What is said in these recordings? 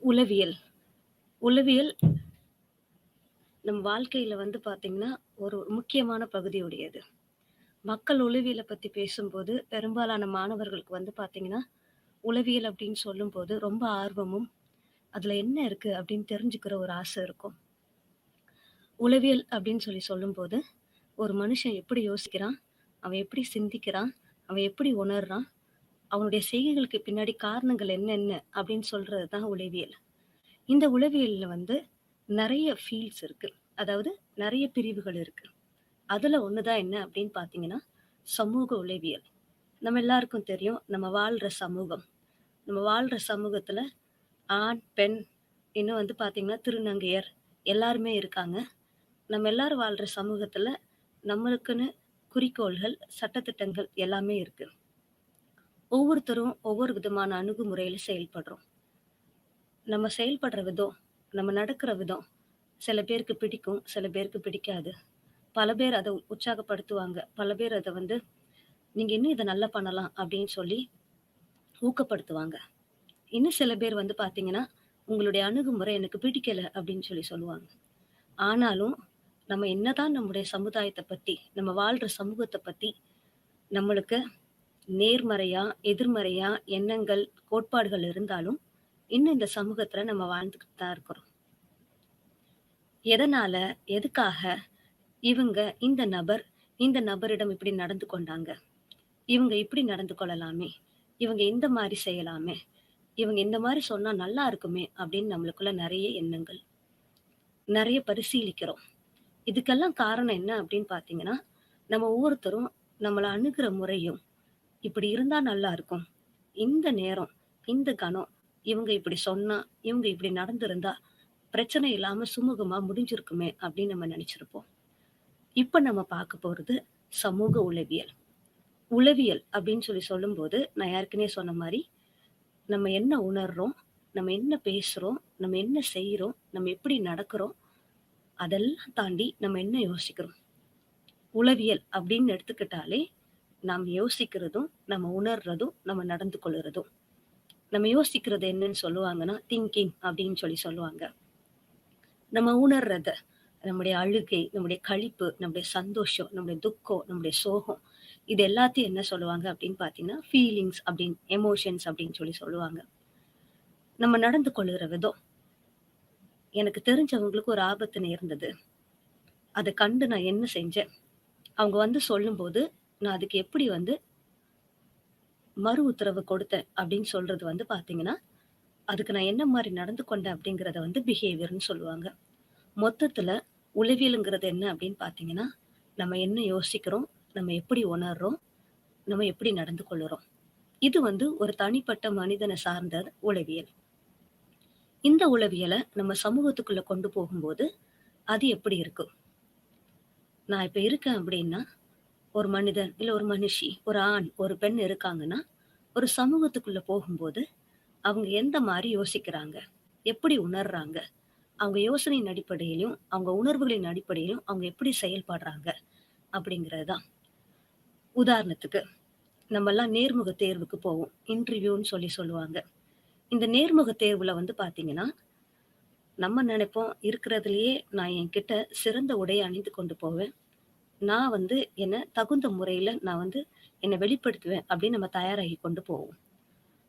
உளவியல். உளவியல் நம் வாழ்க்கையில பார்த்தீங்கன்னா, ஒரு முக்கியமான பகுதி உடையது. மக்கள் உளவியல பத்தி பேசும்போது, பெரும்பாலான மாணவர்களுக்கு பார்த்தீங்கன்னா, உளவியல் அப்படின்னு சொல்லும்போது ரொம்ப ஆர்வமும், அதுல என்ன இருக்கு அப்படின்னு தெரிஞ்சுக்கிற ஒரு ஆசை இருக்கும். உளவியல் அப்படின்னு சொல்லும்போது, ஒரு மனுஷன் எப்படி யோசிக்கிறான்? அவன் எப்படி சிந்திக்கிறான்? அவன் எப்படி உணர்றான்? அவனுடைய செய்கைகளுக்கு பின்னாடி காரணங்கள் என்னென்ன அப்படின்னு சொல்றது தான் உளவியல். இந்த உளவியல்ல நெறைய ஃபீல்ட்ஸ் இருக்கு. அதாவது நெறைய பிரிவுகள் இருக்கு. அதுல ஒண்ணு தான் என்ன அப்படின்னு பார்த்தீங்கன்னா, சமூக உளவியல். நம்ம எல்லாருக்கும் தெரியும், நம்ம வாழ்ற சமூகம். நம்ம வாழ்ற சமூகத்துல ஆண், பெண் இன்னும் பார்த்தீங்கன்னா, திருநங்கையர் எல்லாருமே இருக்காங்க. நம்ம எல்லாரும் வாழ்ற சமூகத்துல நம்மளுக்குன்னு குறிக்கோள்கள், சட்டதிட்டங்கள் எல்லாமே இருக்கு. ஒவ்வொருத்தரும் ஒவ்வொரு விதமான அணுகுமுறையில செயல்படுறோம். நம்ம செயல்படுற விதம், நம்ம நடக்கிற விதம் சில பேருக்கு பிடிக்கும், சில பேருக்கு பிடிக்காது. பல பேர் அத உற்சாகப்படுத்துவாங்க. பல பேர் அத "நீங்க இன்னும் இத நல்லா பண்ணலாம்" அப்படின்னு சொல்லி ஊக்கப்படுத்துவாங்க. இன்னும் சில பேர் பார்த்தீங்கன்னா, "உங்களுடைய அணுகுமுறை எனக்கு பிடிக்கல" அப்படின்னு சொல்லுவாங்க. ஆனாலும், நம்ம என்னதான் நம்முடைய சமுதாயத்த பத்தி, நம்ம வாழ்ற சமூகத்த பத்தி நம்மளுக்கு நேர்மறையா, எதிர்மறையா எண்ணங்கள், கோட்பாடுகள் இருந்தாலும், இன்னும் இந்த சமூகத்துல நம்ம வாழ்ந்துகிட்டு தான் இருக்கிறோம். எதனால, எதுக்காக இவங்க இந்த நபரிடம் இப்படி நடந்து கொண்டாங்க? இவங்க இப்படி நடந்து கொள்ளலாமே! இவங்க இந்த மாரி செய்யலாமே! இவங்க இந்த மாரி சொன்னா நல்லா இருக்குமே! அப்படின்னு நம்மளுக்குள்ள நெறைய எண்ணங்கள். நெறைய பரிசீலிக்கிறோம். இதுக்கெல்லாம் காரணம் என்ன அப்படின்னு பார்த்தீங்கன்னா, நம்ம ஒவ்வொருத்தரும் நம்மள அணுகுற முறையும், இப்படி இருந்தா நல்லா இருக்கும். இந்த நேரம், இந்த கணம், இவங்க இப்படி சொன்னா, இவங்க இப்படி நடந்திருந்தா, பிரச்சனை இல்லாம சுமூகமா முடிஞ்சிருக்குமே அப்படின்னு நம்ம நெனைச்சிருப்போம். இப்ப நம்ம பார்க்க போறது சமூக உளவியல். உளவியல் அப்படின்னு சொல்லும்போது, நான் ஏற்கனவே சொன்ன மாரி, நம்ம என்ன உணர்றோம்? நம்ம என்ன பேசுறோம்? நம்ம என்ன செய்றோம்? நம்ம எப்படி நடக்கிறோம்? அதெல்லாம் தாண்டி நம்ம என்ன யோசிக்கிறோம்? உளவியல் அப்படின்னு எடுத்துக்கிட்டாலே, நாம் யோசிக்கிறதும், நம்ம உணர்றதும், நம்ம நடந்து கொள்ளுறதும். நம்ம யோசிக்கிறது என்னன்னு சொல்லுவாங்கன்னா, திங்கிங் அப்படின்னு சொல்லுவாங்க. நம்ம உணர்றத, நம்முடைய அழுகை, நம்முடைய களிப்பு, நம்முடைய சந்தோஷம், நம்முடைய துக்கம், நம்முடைய சோகம், இது எல்லாத்தையும் என்ன சொல்லுவாங்க அப்படின்னு பார்த்தீங்கன்னா, ஃபீலிங்ஸ் அப்படின்னு எமோஷன்ஸ் அப்படின்னு சொல்லுவாங்க. நம்ம நடந்து கொள்ளுற விதம். எனக்கு தெரிஞ்சவங்களுக்கு ஒரு ஆபத்து நேர்ந்தது. அத கண்டு நான் என்ன செஞ்சேன்? அவங்க சொல்லும்போது, நான் அதுக்கு எப்படி மறு உத்தரவு கொடுத்தேன் அப்படின்னு சொல்றது பார்த்தீங்கன்னா, அதுக்கு நான் என்ன மாரி நடந்து கொண்டேன் அப்படிங்கிறத பிஹேவியர்ன்னு சொல்லுவாங்க. மொத்தத்துல உளவியல்ங்கிறது என்ன அப்படின்னு பார்த்தீங்கன்னா, நம்ம என்ன யோசிக்கிறோம்? நம்ம எப்படி உணர்றோம்? நம்ம எப்படி நடந்து கொள்ளுறோம்? இது ஒரு தனிப்பட்ட மனிதன சார்ந்த உளவியல். இந்த உளவியல நம்ம சமூகத்துக்குள்ள கொண்டு போகும்போது, அது எப்படி இருக்கும்? நான் இப்ப இருக்கேன் அப்படின்னா, ஒரு மனிதன், இல்ல ஒரு மனுஷி, ஒரு ஆண், ஒரு பெண் இருக்காங்கன்னா, ஒரு சமூகத்துக்குள்ள போகும்போது, அவங்க எந்த மாரி யோசிக்கிறாங்க? எப்படி உணர்றாங்க? அவங்க யோசனையின் அடிப்படையிலும், அவங்க உணர்வுகளின் அடிப்படையிலும் அவங்க எப்படி செயல்படுறாங்க? அப்படிங்கிறது தான். உதாரணத்துக்கு, நம்மல்லாம் நேர்முக தேர்வுக்கு போவோம். இன்டர்வியூன்னு சொல்லுவாங்க. இந்த நேர்முக தேர்வுல பார்த்தீங்கன்னா, நம்ம நெனைப்போம், இருக்கிறதுலயே நான் என்கிட்ட சிறந்த உடைய அணிந்து கொண்டு போவேன். நான் என்ன தகுந்த முறையில நான் என்ன வெளிப்படுத்துவேன் அப்படின்னு நம்ம தயாராகி கொண்டு போவோம்.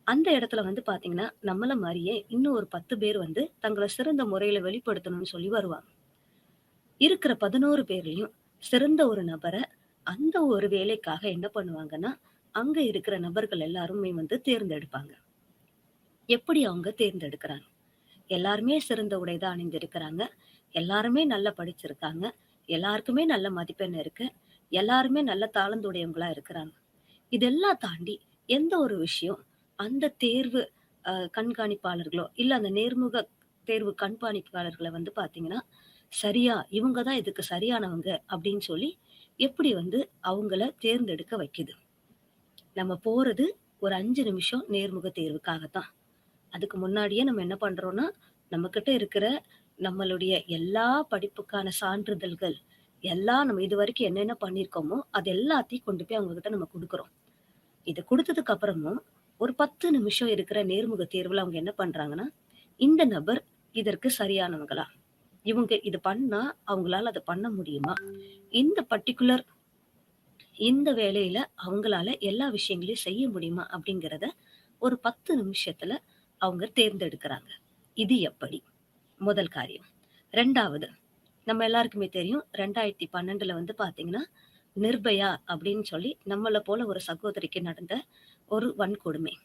அந்த இடத்துல பார்த்தீங்கன்னா, நம்மள மாரியே இன்னும் ஒரு 10 பேர் தங்கள சிறந்த முறையில வெளிப்படுத்தணும்னு சொல்லி வருவாங்க. இருக்கிற 11 பேர்லயும் சிறந்த ஒரு நபர அந்த ஒரு வேலைக்காக என்ன பண்ணுவாங்கன்னா, அங்க இருக்கிற நபர்கள் எல்லாருமே தேர்ந்தெடுப்பாங்க. எப்படி அவங்க தேர்ந்தெடுக்குறாங்க? எல்லாருமே சிறந்த உடை தான் அணிந்திருக்கிறாங்க. எல்லாருமே நல்லா படிச்சிருக்காங்க. எல்லாருக்குமே நல்ல மதிப்பெண் இருக்கு. எல்லாருமே நல்ல தாளந்துடையவங்களா இருக்கிறாங்க. இதெல்லாம் தாண்டி எந்த ஒரு விஷயம் அந்த தேர்வு கண்காணிப்பாளர்களோ, இல்ல அந்த நேர்முக தேர்வு கண்காணிப்பாளர்கள பார்த்தீங்கன்னா, சரியா இவங்க தான் இதுக்கு சரியானவங்க அப்படின்னு சொல்லி எப்படி அவங்கள தேர்ந்தெடுக்க வைக்குது. நம்ம போறது ஒரு 5 நிமிஷம் நேர்முக தேர்வுக்காக தான். அதுக்கு முன்னாடியே நம்ம என்ன பண்றோம்னா, நம்மகிட்ட இருக்கிற நம்மளுடைய எல்லா படிப்புக்கான சான்றிதழ்கள், எல்லாம் நம்ம இதுவரைக்கும் என்னென்ன பண்ணியிருக்கோமோ, அது எல்லாத்தையும் கொண்டு போய் அவங்க கிட்ட நம்ம குடுக்குறோம். இத குடுத்ததுக்கு அப்புறமும், ஒரு 10 நிமிஷம் இருக்கிற நேர்முக தேர்வுல அவங்க என்ன பண்றாங்கன்னா, இந்த நபர் இதற்கு சரியானவங்களா? இவங்க இது பண்ணா அவங்களால அத பண்ண முடியுமா? இந்த பர்ட்டிகுலர் இந்த வேலையில அவங்களால எல்லா விஷயங்களையும் செய்ய முடியுமா? அப்படிங்கிறத ஒரு 10 நிமிஷத்துல அவங்க தேர்ந்தெடுக்கிறாங்க. இது எப்படி? முதல் காரியம். 2வது, நம்ம எல்லாருக்குமே தெரியும் 2012ல வந்து பார்த்தீங்கன்னா, நிர்பயா அப்படின்னு சொல்லி நம்மள போல ஒரு சகோதரிக்கு நடந்த ஒரு வன்கொடுமை.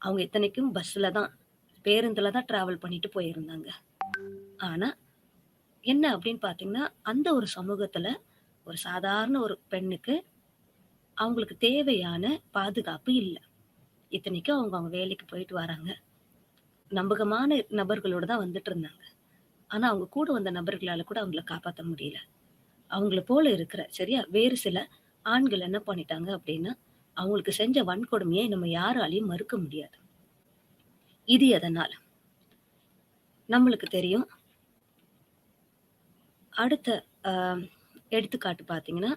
அவங்க இத்தனைக்கும் பஸ்ல தான், பேருந்துல தான் டிராவல் பண்ணிட்டு போயிருந்தாங்க. ஆனா, என்ன அப்படின்னு பார்த்தீங்கன்னா, அந்த ஒரு சமூகத்துல ஒரு சாதாரண ஒரு பெண்ணுக்கு அவங்களுக்கு தேவையான பாதுகாப்பு இல்ல. இத்தனைக்கும் அவங்க அவங்க வேலைக்கு போயிட்டு வராங்க. நம்பகமான நபர்களோட தான் வந்துட்டு இருந்தாங்க. ஆனா, அவங்க கூட வந்த நபர்களால கூட அவங்கள காப்பாத்த முடியல. அவங்கள போல இருக்கிற சரியா? வேறு சில ஆண்கள் என்ன பண்ணிட்டாங்க அப்படின்னா, அவங்களுக்கு செஞ்ச வன்கொடுமையை நம்ம யாராலயும் மறுக்க முடியாது. இது எதனால? நம்மளுக்கு தெரியும். அடுத்த அ எடுத்துக்காட்டு பார்த்தீங்கன்னா,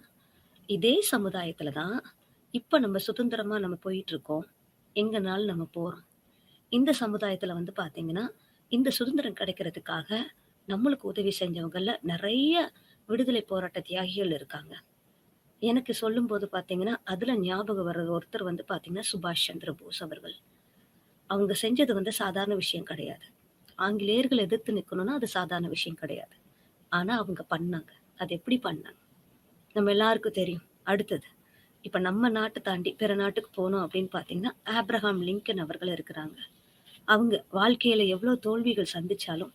இதே சமுதாயத்துல தான் இப்ப நம்ம சுதந்திரமா நம்ம போயிட்டுருக்கோம். எங்கனாலும் நம்ம போறோம். இந்த சமுதாயத்துல வந்து பார்த்தீங்கன்னா, இந்த சுதந்திரம் கிடைக்கிறதுக்காக நம்மளுக்கு உதவி செஞ்சவங்கள்ல நெறைய விடுதலை போராட்ட தியாகிகள் இருக்காங்க. எனக்கு சொல்லும்போது பார்த்தீங்கன்னா, அதுல ஞாபகம் வர்றது ஒருத்தர் வந்து பார்த்தீங்கன்னா, சுபாஷ் சந்திர போஸ் அவர்கள். அவங்க செஞ்சது வந்து சாதாரண விஷயம் கிடையாது. ஆங்கிலேயர்கள எதிர்த்து நிக்கணும்னா, அது சாதாரண விஷயம் கிடையாது. ஆனா அவங்க பண்ணாங்க. அது எப்படி பண்ணாங்க? நம்ம எல்லாருக்கும் தெரியும். அடுத்தது, இப்ப நம்ம நாட்ட தாண்டி பிற நாட்டுக்கு போனோம் அப்படின்னு பார்த்தீங்கன்னா, ஆப்ரஹாம் லிங்கன் அவர்கள் இருக்கிறாங்க. அவங்க வாழ்க்கையில எவ்வளோ தோல்விகள் சந்திச்சாலும்,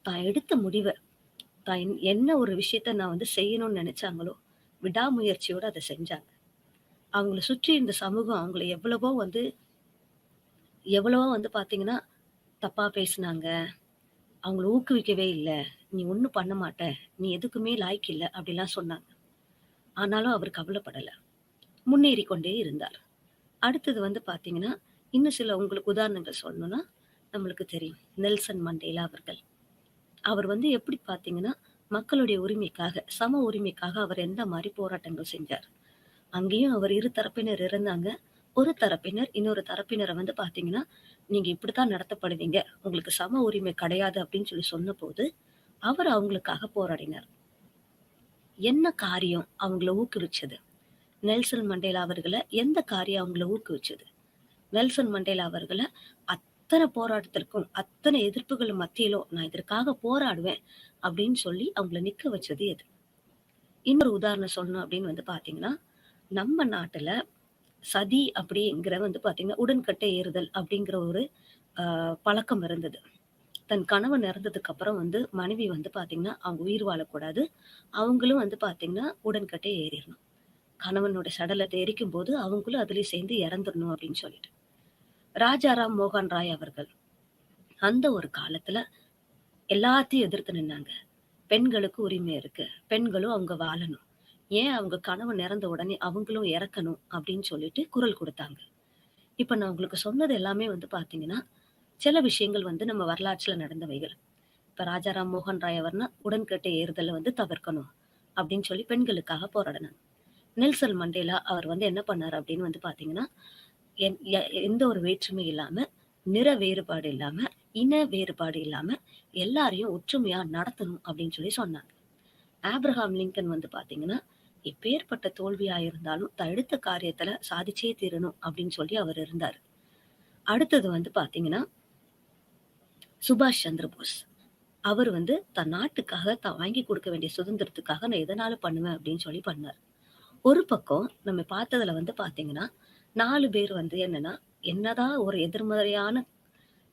தான் எடுத்த முடிவ, தான் என்ன ஒரு விஷயத்த நான் வந்து செய்யணும்னு நெனைச்சாங்களோ, விடாமுயற்சியோட அத செஞ்சாங்க. அவங்கள சுற்றி இருந்த சமூகம் அவங்கள எவ்வளவோ வந்து பார்த்தீங்கன்னா, தப்பா பேசுனாங்க. அவங்கள ஊக்குவிக்கவே இல்ல. "நீ ஒண்ணும் பண்ண மாட்ட. நீ எதுக்குமே லாயக்கு இல்ல." அப்படிலாம் சொன்னாங்க. ஆனாலும் அவர் கவலைப்படல. முன்னேறிக் கொண்டே இருந்தார். அடுத்தது வந்து பார்த்தீங்கன்னா, இன்னும் சில உங்களுக்கு உதாரணங்கள் சொல்லணும்னா, நம்மளுக்கு தெரியும். நெல்சன் மண்டேலா அவர்கள். அவர் வந்து எப்படி பார்த்தீங்கன்னா, மக்களுடைய உரிமைக்காக, சம உரிமைக்காக அவர் எந்த மாரி போராட்டங்கள் செஞ்சார். அங்கேயும் அவர் இரு தரப்பினர் இருந்தாங்க. ஒரு தரப்பினர், இன்னொரு தரப்பினர வந்து பார்த்தீங்கன்னா, "நீங்க இப்படித்தான் நடத்தப்படுவீங்க. உங்களுக்கு சம உரிமை கிடையாது." அப்படின்னு சொல்லி சொன்னபோது, அவர் அவங்களுக்காக போராடினார். என்ன காரியம் அவங்கள ஊக்குவிச்சது? நெல்சன் மண்டேலா அவர்கள எந்த காரியம் அவங்கள ஊக்குவிச்சது? நெல்சன் மண்டேலா அவர்கள அத்தன போராட்டத்திற்கும், அத்தனை எதிர்ப்புகள் மத்தியிலும், "நான் இதற்காக போராடுவேன்." அப்படின்னு சொல்லி அவங்கள நிக்க வச்சது எது? இன்னொரு உதாரணம் சொல்லணும் அப்படின்னு வந்து பார்த்தீங்கன்னா, நம்ம நாட்டுல சதி அப்படிங்கிற வந்து பார்த்தீங்கன்னா, உடன்கட்டை ஏறுதல் அப்படிங்கிற ஒரு அ பழக்கம் இருந்தது. தன் கணவன் இறந்ததுக்கு அப்புறம் வந்து மனைவி வந்து பார்த்தீங்கன்னா, அவங்க உயிர் வாழக்கூடாது. அவங்களும் வந்து பார்த்தீங்கன்னா, உடன்கட்டை ஏறிறணும். கணவனோட சடலத்த எரிக்கும்போது, அவங்களும் அதிலயே சேர்ந்து இறந்துரணும் அப்படின்னு சொல்லிட்டு. ராஜாராம் மோகன் ராய் அவர்கள், அந்த ஒரு காலத்துல எல்லாத்தையும் எதிர்த்து நின்னாங்க. பெண்களுக்கு உரிமை இருக்கு. பெண்களும் அவங்க வாழணும். ஏன் அவங்க கணவன் இறந்த உடனே அவங்களும் இறக்கணும் அப்படின்னு சொல்லிட்டு குரல் குடுத்தாங்க. இப்ப நான் உங்களுக்கு சொன்னது எல்லாமே வந்து பார்த்தீங்கன்னா, சில விஷயங்கள் வந்து நம்ம வரலாற்றுல நடந்தவைகள். இப்ப ராஜாராம் மோகன் ராய் அவர்னா, உடன்கட்டை ஏறுதல வந்து தவிர்க்கணும் அப்படின்னு சொல்லி பெண்களுக்காக போராடினாங்க. நெல்சன் மண்டேலா அவர் வந்து என்ன பண்ணாரு அப்படின்னு வந்து பார்த்தீங்கன்னா, எந்த ஒரு வேற்றுமை இல்லாம, நிற வேறுபாடு இல்லாம, இன வேறுபாடு இல்லாம, எல்லாரையும் ஒற்றுமையா நடத்தணும் அப்படின்னு சொல்லி சொன்னாங்க. ஆப்ரஹாம் லிங்கன் வந்து பார்த்தீங்கன்னா, எப்பேர்ப்பட்ட தோல்வியா இருந்தாலும், தான் எடுத்த காரியத்துல சாதிச்சே தீரணும் அப்படின்னு சொல்லி அவர் இருந்தாரு. அடுத்தது வந்து பார்த்தீங்கன்னா, சுபாஷ் சந்திர போஸ். அவர் வந்து தன் நாட்டுக்காக, தான் வாங்கி குடுக்க வேண்டிய சுதந்திரத்துக்காக நான் எதனாலும் பண்ணுவேன் அப்படின்னு சொல்லி பண்ணாரு. ஒரு பக்கம் நம்ம பார்த்ததுல வந்து பார்த்தீங்கன்னா, 4 பேர் வந்து என்னன்னா, என்னதான் ஒரு எதிர்மறையான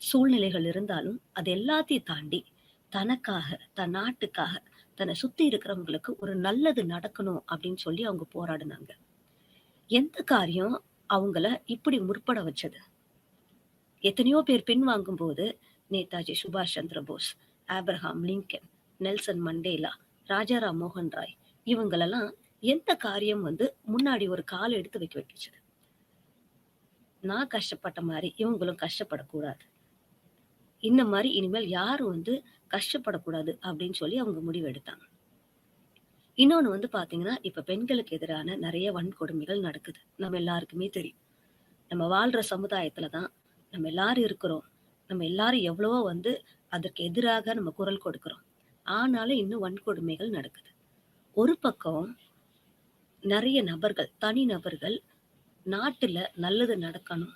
சூழ்நிலைகள் இருந்தாலும், அது எல்லாத்தையும் தாண்டி, தனக்காக, தன் நாட்டுக்காக, தன்னை சுத்தி இருக்கிறவங்களுக்கு ஒரு நல்லது நடக்கணும் அப்படின்னு சொல்லி அவங்க போராடுனாங்க. எந்த காரியம் அவங்கள இப்படி முற்பட வச்சது? எத்தனையோ பேர் பின்வாங்கும்போது, நேதாஜி சுபாஷ் Chandra Bose, Abraham Lincoln, Nelson Mandela, Rajaram மோகன் ராய் இவங்களெல்லாம் எந்த காரியம் வந்து முன்னாடி ஒரு கால் எடுத்து வைக்க வச்சுது? நான் கஷ்டப்பட்ட மாரி இவங்களும் கஷ்டப்படக்கூடாது. இந்த மாரி இனிமேல் யாரும் வந்து கஷ்டப்படக்கூடாது அப்படின்னு சொல்லி அவங்க முடிவு எடுத்தாங்க. இன்னொன்னு வந்து பார்த்தீங்கன்னா, இப்ப பெண்களுக்கு எதிரான நெறைய வன்கொடுமைகள் நடக்குது. நம்ம எல்லாருக்குமே தெரியும். நம்ம வாழ்ற சமுதாயத்துல தான் நம்ம எல்லாரும் இருக்கிறோம். நம்ம எல்லாரும் எவ்வளவோ வந்து அதற்கு எதிராக நம்ம குரல் கொடுக்கிறோம். ஆனாலும் இன்னும் வன்கொடுமைகள் நடக்குது. ஒரு பக்கம் நெறைய நபர்கள், தனி நபர்கள் நாட்டுல நல்லது நடக்கணும்,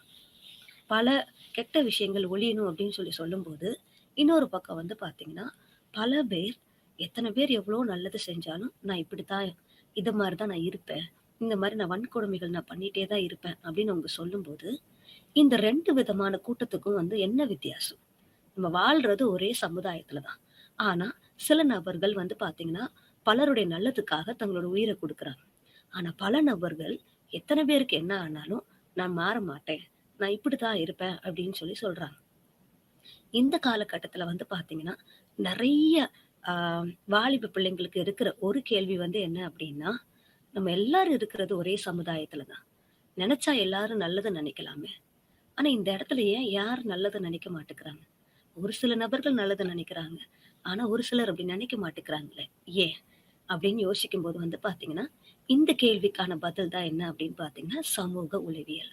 பல கெட்ட விஷயங்கள் ஒழியணும் அப்படின்னு சொல்லும்போது, இன்னொரு பக்கம் வந்து பார்த்தீங்கன்னா, பல பேர் எத்தன பேர் எவ்வளோ நல்லது செஞ்சாலும், நான் இப்படித்தான், இது மாரி தான் நான் இருப்பேன். இந்த மாரி நான் வன்கொடுமைகள் நான் பண்ணிட்டே தான் இருப்பேன் அப்படின்னு அவங்க சொல்லும்போது, இந்த 2 விதமான கூட்டத்துக்கும் வந்து என்ன வித்தியாசம்? நம்ம வாழ்றது ஒரே சமுதாயத்துல தான். ஆனா, சில நபர்கள் வந்து பார்த்தீங்கன்னா, பலருடைய நல்லதுக்காக தங்களோட உயிர குடுக்குறாங்க. ஆனா, பல நபர்கள் எத்தன பேருக்கு என்ன ஆனாலும், "நான் மாற மாட்டேன். நான் இப்படித்தான் இருப்பேன்" அப்படின்னு சொல்றாங்க. இந்த காலகட்டத்துல வந்து பார்த்தீங்கன்னா, நெறைய ஆ வாலிப பிள்ளைங்களுக்கு இருக்கிற ஒரு கேள்வி வந்து என்ன அப்படின்னா, நம்ம எல்லாரும் இருக்கிறது ஒரே சமுதாயத்துல தான். நெனச்சா எல்லாரும் நல்லது நெனைக்கலாமே! ஆனா, இந்த இடத்துல ஏன் யாரும் நல்லத நெனைக்க மாட்டேங்கிறாங்க? ஒரு சில நபர்கள் நல்லத நெனைக்கிறாங்க. ஆனா, ஒரு சிலர் அப்படி நெனைக்க மாட்டேங்கிறாங்களே! ஏன்? அப்படின்னு யோசிக்கும்போது வந்து பார்த்தீங்கன்னா, இந்த கேள்விக்கான பதில் தான் என்ன அப்படின்னு பார்த்தீங்கன்னா, சமூக உளவியல்.